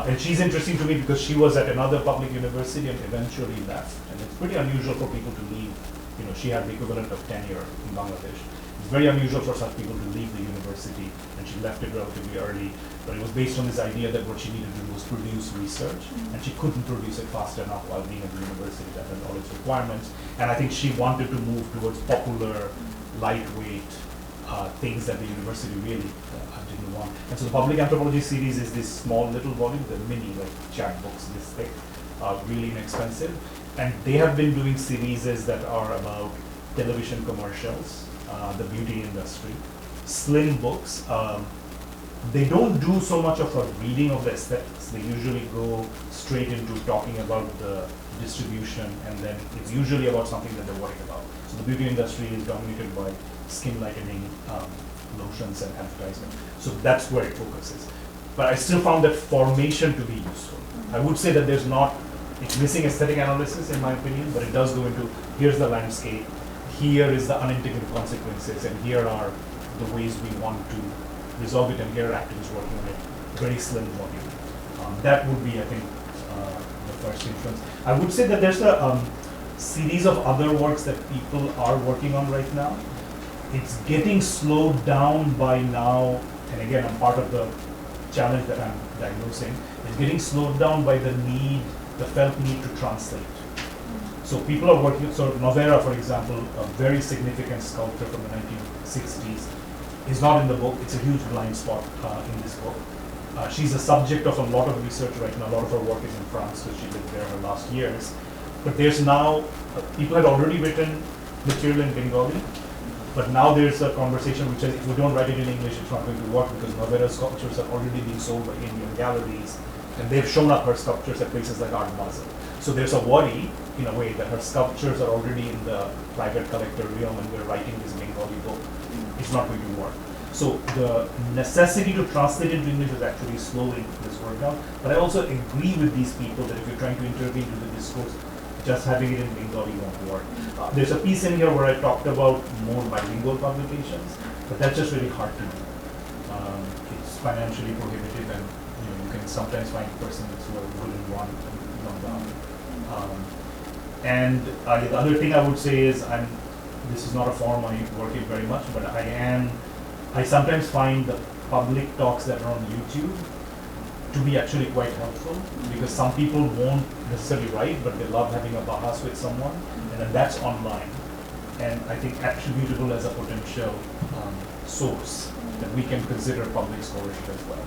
[SPEAKER 4] And she's interesting to me because she was at another public university and eventually left. And it's pretty unusual for people to leave. You know, she had the equivalent of tenure in Bangladesh. It's very unusual for such people to leave the university, and she left it relatively early. But it was based on this idea that what she needed to do was produce research, and she couldn't produce it fast enough while being at the university. That had all its requirements. And I think she wanted to move towards popular, lightweight things that the university really didn't want. And so the Public Anthropology series is this small little volume, the mini, like chapbooks this thick, really inexpensive. And they have been doing series that are about television commercials, the beauty industry, slim books. They don't do so much of a reading of the aesthetics. They usually go straight into talking about the distribution, and then it's usually about something that they're worried about. So the beauty industry is dominated by skin lightening lotions and advertisement. So that's where it focuses. But I still found that formation to be useful. I would say that it's missing aesthetic analysis in my opinion, but it does go into, here's the landscape, here is the unintegrated consequences, and here are the ways we want to resolve it, and here are activists working on it. Very slim volume. That would be, I think, the first influence. I would say that there's a series of other works that people are working on right now. It's getting slowed down by now, and again, I'm part of the challenge that I'm diagnosing. It's getting slowed down by the felt need to translate. So people are working, so Novera, for example, a very significant sculptor from the 1960s, is not in the book. It's a huge blind spot in this book. She's a subject of a lot of research right now. A lot of her work is in France because she lived there her last years. But there's now, people had already written material in Bengali, but now there's a conversation which says if we don't write it in English, it's not going to work because Novera's sculptures have already been sold by Indian galleries, and they've shown up her sculptures at places like Art Basel. So there's a worry, in a way, that her sculptures are already in the private collector realm, and we're writing this Bengali book. It's not going to work. So the necessity to translate into English is actually slowing this work down. But I also agree with these people that if you're trying to intervene into the discourse, just having it in Bengali won't work. There's a piece in here where I talked about more bilingual publications, but that's just really hard to do. It's financially prohibitive, and you can sometimes find persons who are good in one and not the other. And the other thing I would say is, this is not a forum I work in very much, but I sometimes find the public talks that are on YouTube to be actually quite helpful, because some people won't necessarily write, but they love having a bahas with someone, and then that's online. And I think attributable as a potential source that we can consider public scholarship as well.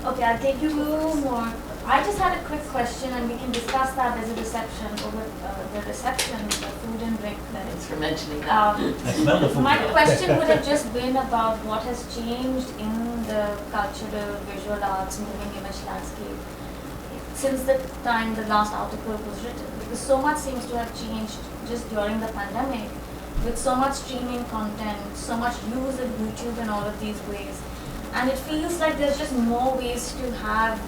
[SPEAKER 1] Okay, I'll take you a little more. I just had a quick question, and we can discuss that as a reception over the reception, the food and drink.
[SPEAKER 2] Thanks for mentioning that.
[SPEAKER 3] I smell the food.
[SPEAKER 1] My question would have just been about what has changed in the cultural, visual arts, moving image landscape since the time the last article was written, because so much seems to have changed just during the pandemic, with so much streaming content, so much use of YouTube and all of these ways. And it feels like there's just more ways to have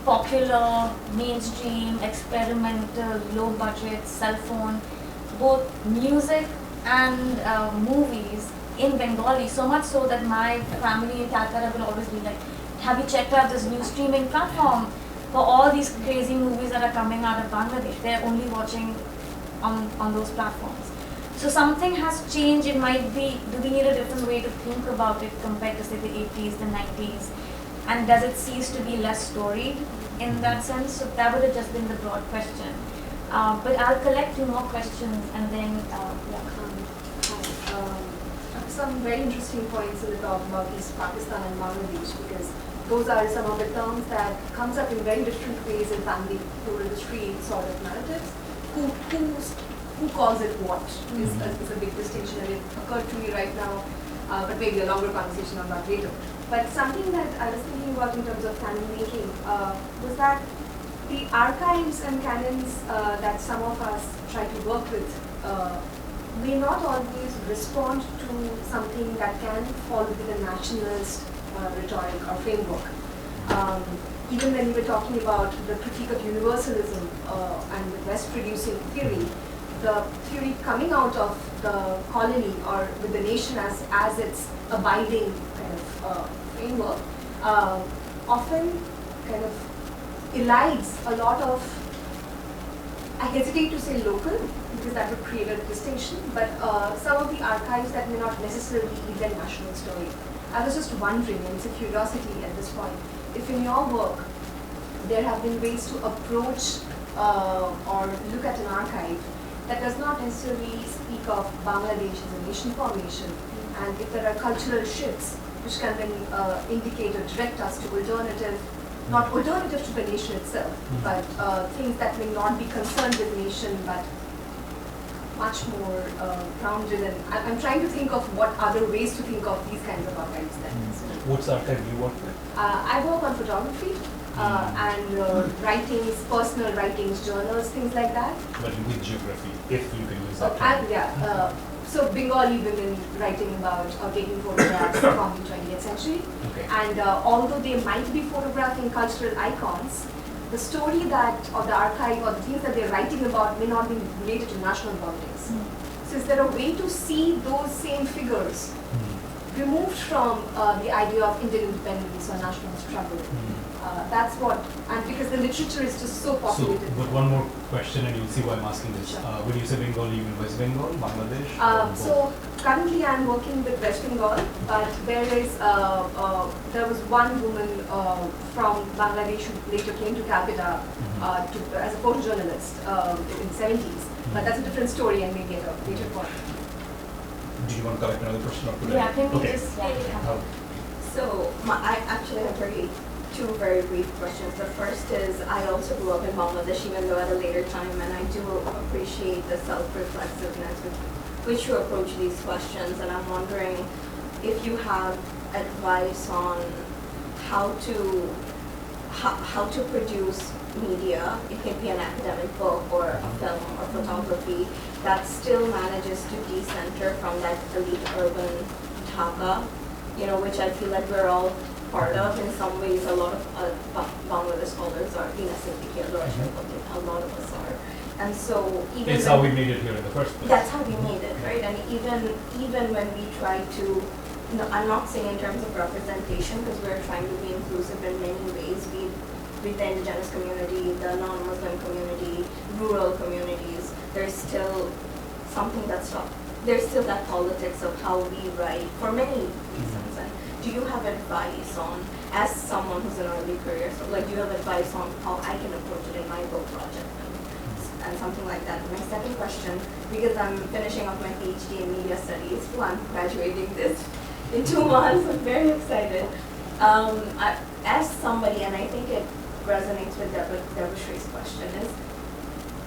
[SPEAKER 1] popular, mainstream, experimental, low budget, cell phone, both music and movies in Bengali, so much so that my family in Calcutta will always be like, have you checked out this new streaming platform for all these crazy movies that are coming out of Bangladesh? They're only watching on those platforms. So something has changed. It might be, do we need a different way to think about it compared to say the 80s, the 90s? And does it cease to be less storied in that sense? So that would have just been the broad question. But I'll collect 2 more questions and then,
[SPEAKER 10] Some very interesting points in the talk about East Pakistan and Bangladesh, because those are some of the terms that comes up in very different ways in family, rural history sort of narratives. Who calls it what is a big distinction, and it occurred to me right now, but maybe a longer conversation on that later. But something that I was thinking about in terms of canon making was that the archives and canons that some of us try to work with may not always respond to something that can fall within a nationalist rhetoric or framework. Even when we were talking about the critique of universalism and the West producing theory, the theory coming out of the colony or with the nation as its abiding kind of framework often kind of elides a lot of, I hesitate to say local, because that would create a distinction, but some of the archives that may not necessarily be the national story. I was just wondering, and it's a curiosity at this point, if in your work there have been ways to approach or look at an archive that does not necessarily speak of Bangladesh as a nation formation, and if there are cultural shifts which can then indicate or direct us to alternative, not alternative to the nation itself, but things that may not be concerned with nation, but much more grounded. And I'm trying to think of what other ways to think of these kinds of archives then.
[SPEAKER 3] What's the archive you work with?
[SPEAKER 10] I work on photography and writings, personal writings, journals, things like that.
[SPEAKER 3] But with geography, if you can use that.
[SPEAKER 10] So Bengali women writing about or taking photographs from the 20th century.
[SPEAKER 3] Okay.
[SPEAKER 10] And although they might be photographing cultural icons, the story that, or the archive, or the things that they're writing about may not be related to national politics. So is there a way to see those same figures removed from the idea of Indian independence or national struggle? That's what, and because the literature is just so populated.
[SPEAKER 3] So, but one more question, and you'll see why I'm asking this.
[SPEAKER 10] Sure.
[SPEAKER 3] When you say Bengal, you mean West Bengal, Bangladesh?
[SPEAKER 10] So currently I'm working with West Bengal, but there is there was one woman from Bangladesh who later came to Calcutta as a photojournalist in the 70s. But that's a different story, and maybe at a later point.
[SPEAKER 3] Do you want to collect another question or put it?
[SPEAKER 1] Yeah, can we
[SPEAKER 3] Okay.
[SPEAKER 1] just
[SPEAKER 11] So I actually have two very brief questions. The first is, I also grew up in Bangladesh, even though at a later time, and I do appreciate the self-reflexiveness with which you approach these questions. And I'm wondering if you have advice on how to produce media. It can be an academic book or a film or photography that still manages to decenter from that elite urban Dhaka, which I feel like we're all part of. In some ways, a lot of Bangladesh scholars are innocently here, a lot of us are. And so even
[SPEAKER 3] it's how we made it here in the first place.
[SPEAKER 11] That's how we made it, right? And even when we try to, I'm not saying in terms of representation, because we're trying to be inclusive in many ways, be it with the indigenous community, the non-Muslim community, rural communities, there's still something there's still that politics of how we write for many reasons. And do you have advice on, as someone who's in early career, so do you have advice on how I can approach it in my book project and something like that? My second question, because I'm finishing off my Ph.D. in media studies, I'm graduating this in 2 months, I'm very excited. As somebody, and I think it resonates with Debashree's question, is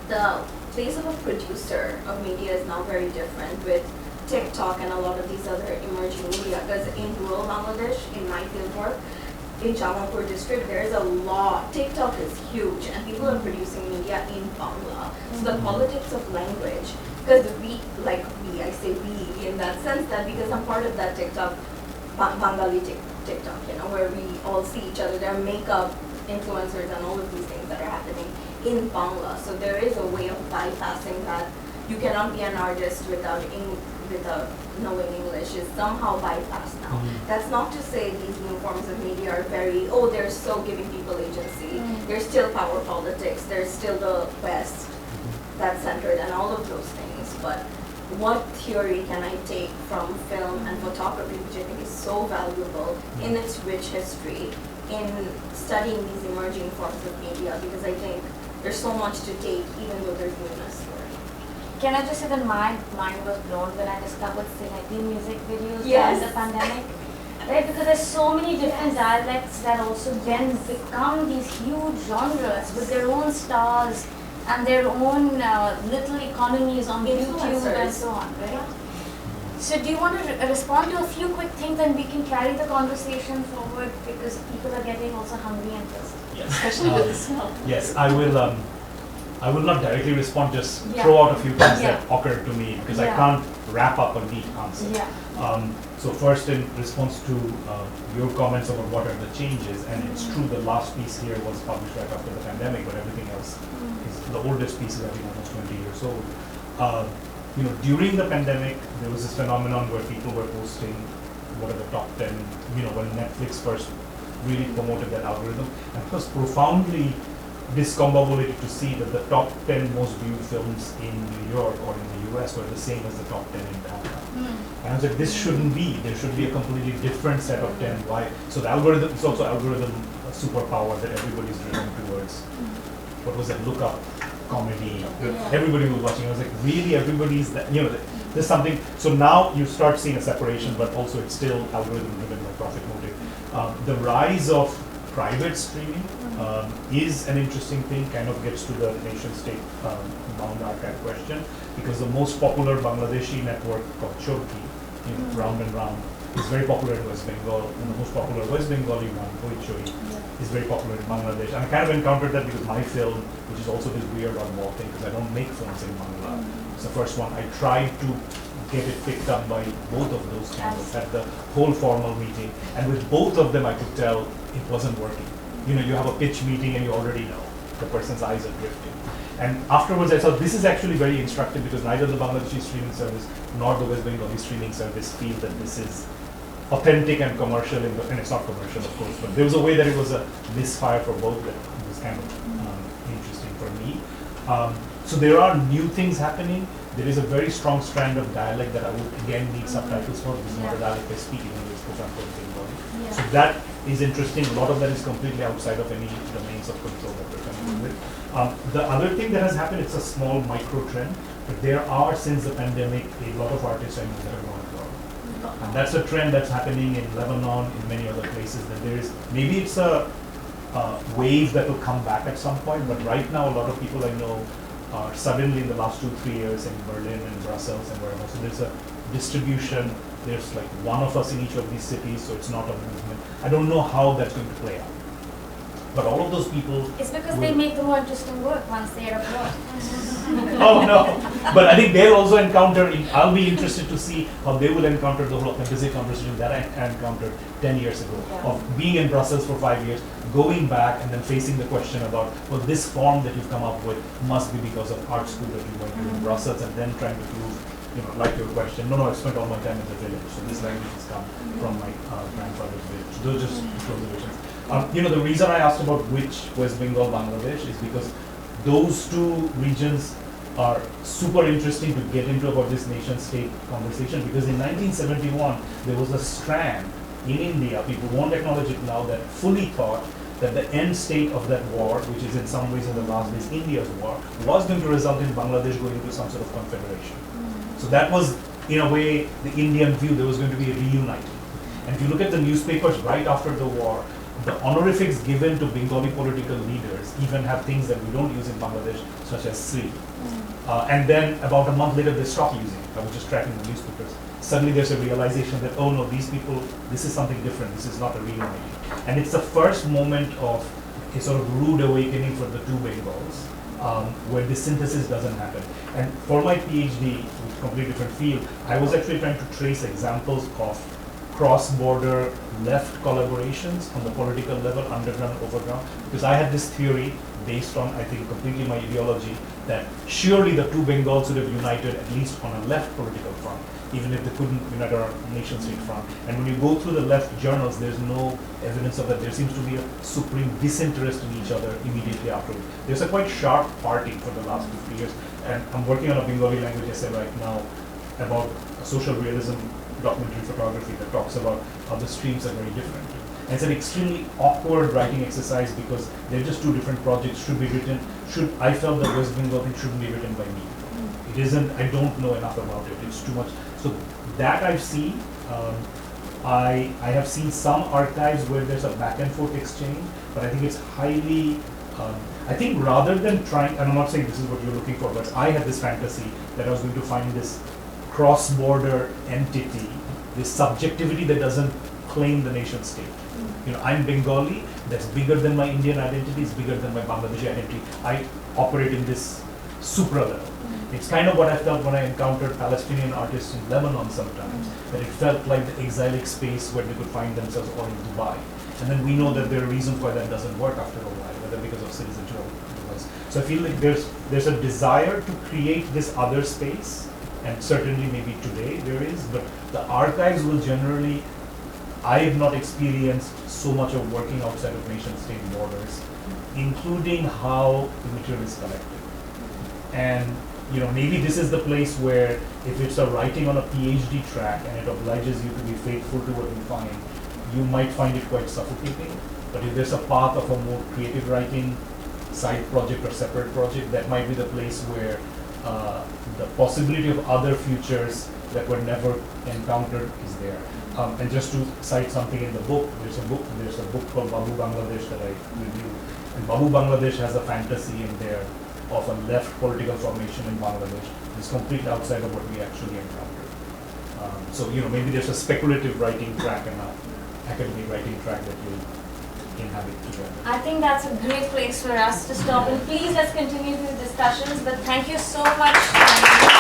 [SPEAKER 11] the place of a producer of media is now very different with TikTok and a lot of these other emerging media. Because in rural Bangladesh, in my field work, in Jamalpur district, there is a lot. TikTok is huge, and people are producing media in Bangla. So the politics of language, because I say we in that sense, that because I'm part of that TikTok, Bengali TikTok, where we all see each other. There are makeup influencers and all of these things that are happening in Bangla. So there is a way of bypassing that. You cannot be an artist without knowing English, is somehow bypassed now. That's not to say these new forms of media are they're so giving people agency. There's still power politics, there's still the West that's centered and all of those things. But what theory can I take from film and photography, which I think is so valuable in its rich history, in studying these emerging forms of media? Because I think there's so much to take, even though there's newness for it.
[SPEAKER 1] Can I just say that my mind was blown when I discovered Sinati music videos
[SPEAKER 11] Yes.
[SPEAKER 1] during the pandemic? Right, because there's so many different dialects that also then become these huge genres with their own stars and their own little economies on YouTube and so on, right? So do you want to respond to a few quick things and we can carry the conversation forward, because people are getting also hungry and thirsty.
[SPEAKER 3] Yes.
[SPEAKER 1] Especially with the snow.
[SPEAKER 3] Yes, I will. I will not directly respond, just
[SPEAKER 1] Yeah.
[SPEAKER 3] throw out a few things
[SPEAKER 1] Yeah.
[SPEAKER 3] that occurred to me because I
[SPEAKER 1] Yeah.
[SPEAKER 3] can't wrap up a neat answer.
[SPEAKER 1] Yeah.
[SPEAKER 3] So first, in response to your comments about what are the changes, and it's true the last piece here was published right after the pandemic, but everything else is the oldest piece is I think almost 20 years old. During the pandemic, there was this phenomenon where people were posting what are the top 10, when Netflix first really promoted that algorithm, and it was profoundly discombobulated to see that the top 10 most viewed films in New York or in the US were the same as the top 10 in Dhaka. And I was like, this shouldn't be. There should be a completely different set of 10. Why? So the algorithm is also algorithm superpower that everybody's driven towards. What was that? Look up comedy. Everybody was watching. I was like, really? Everybody's that? There's something. So now you start seeing a separation, but also it's still algorithm driven by profit motive. The rise of private streaming is an interesting thing, kind of gets to the nation state bound archive question, because the most popular Bangladeshi network called Shothik, Round and Round, is very popular in West Bengal, and the most popular West Bengali one, Hoichoi, is very popular in Bangladesh. And I kind of encountered that because my film, which is also this weird oddball thing, because I don't make films in Bangla, it's the first one, I tried to get it picked up by both of those channels at the whole formal meeting, and with both of them I could tell it wasn't working. You have a pitch meeting and you already know the person's eyes are drifting. And afterwards I thought this is actually very instructive because neither the Bangladeshi streaming service nor the West Bengali streaming service feel that this is authentic and commercial, and it's not commercial of course, but there was a way that it was a misfire for both of them. It was kind of interesting for me. So there are new things happening. There is a very strong strand of dialect that I would again need subtitles for. This is not a dialect I speak, even though it's Bengali. So that is interesting. A lot of that is completely outside of any domains of control that we're familiar with. The other thing that has happened, it's a small micro trend, but there are, since the pandemic, a lot of artists I know that are gone abroad. And that's a trend that's happening in Lebanon, in many other places, that there is, maybe it's a wave that will come back at some point, but right now a lot of people I know are suddenly in the last 2-3 years in Berlin and Brussels and wherever. So there's a distribution. There's like one of us in each of these cities, so it's not a movement. I don't know how that's going to play out. But all of those people...
[SPEAKER 1] It's because they make the more interesting work once they are abroad.
[SPEAKER 3] Oh no! But I think they'll also encounter, I'll be interested to see how they will encounter the whole authenticity conversation that I encountered 10 years ago, of being in Brussels for 5 years, going back and then facing the question about, well, this form that you've come up with must be because of art school that you went to in Brussels, and then trying to prove, like your question, no, I spent all my time in the village, so this language has come from my grandfather's village. Those are just observations. The reason I asked about which West Bengal, Bangladesh is because those two regions are super interesting to get into about this nation-state conversation, because in 1971 there was a strand in India, people won't acknowledge it now, that fully thought that the end state of that war, which is in some ways in the last days India's war, was going to result in Bangladesh going into some sort of confederation. So that was, in a way, the Indian view. There was going to be a reuniting. And if you look at the newspapers right after the war, the honorifics given to Bengali political leaders even have things that we don't use in Bangladesh, such as Sri. And then about a month later, they stopped using it. I was just tracking the newspapers. Suddenly there's a realization that, oh no, these people, this is something different. This is not a reuniting. And it's the first moment of a sort of rude awakening for the two Bengals, where this synthesis doesn't happen. And for my PhD, which is a completely different field, I was actually trying to trace examples of cross-border left collaborations on the political level, underground, overground, because I had this theory based on, I think, completely my ideology, that surely the two Bengals would have united at least on a left political front, even if they couldn't unite on a nation-state front. And when you go through the left journals, there's no evidence of that. There seems to be a supreme disinterest in each other immediately afterwards. There's a quite sharp parting for the last 2-3 years, and I'm working on a Bengali language essay right now about a social realism documentary photography that talks about how the streams are very different. And it's an extremely awkward writing exercise because they're just two different projects. I felt that West Bengal thing shouldn't be written by me. It isn't, I don't know enough about it, it's too much. So that I've seen, I have seen some archives where there's a back and forth exchange, but I think it's highly, I think rather than trying, and I'm not saying this is what you're looking for, but I had this fantasy that I was going to find this cross-border entity, this subjectivity that doesn't claim the nation state. You know, I'm Bengali, that's bigger than my Indian identity, it's bigger than my Bangladeshi identity. I operate in this supra level. It's kind of what I felt when I encountered Palestinian artists in Lebanon sometimes, that it felt like the exilic space where they could find themselves, or in Dubai. And then we know that there are reasons why that doesn't work after a while, whether because of citizenship or otherwise. So I feel like there's a desire to create this other space, and certainly maybe today there is, but the archives will generally, I have not experienced so much of working outside of nation-state borders, including how the material is collected. And you know, maybe this is the place where if it's a writing on a PhD track and it obliges you to be faithful to what you find, you might find it quite suffocating. But if there's a path of a more creative writing, side project or separate project, that might be the place where the possibility of other futures that were never encountered is there. And just to cite something in the book, there's a book called Babu Bangladesh that I review. And Babu Bangladesh has a fantasy in there of a left political formation in Bangladesh. It's completely outside of what we actually encountered. So, you know, maybe there's a speculative writing track and an academic writing track that you'll inhabit together.
[SPEAKER 1] I think that's a great place for us to stop. And please, let's continue the discussions. But thank you so much.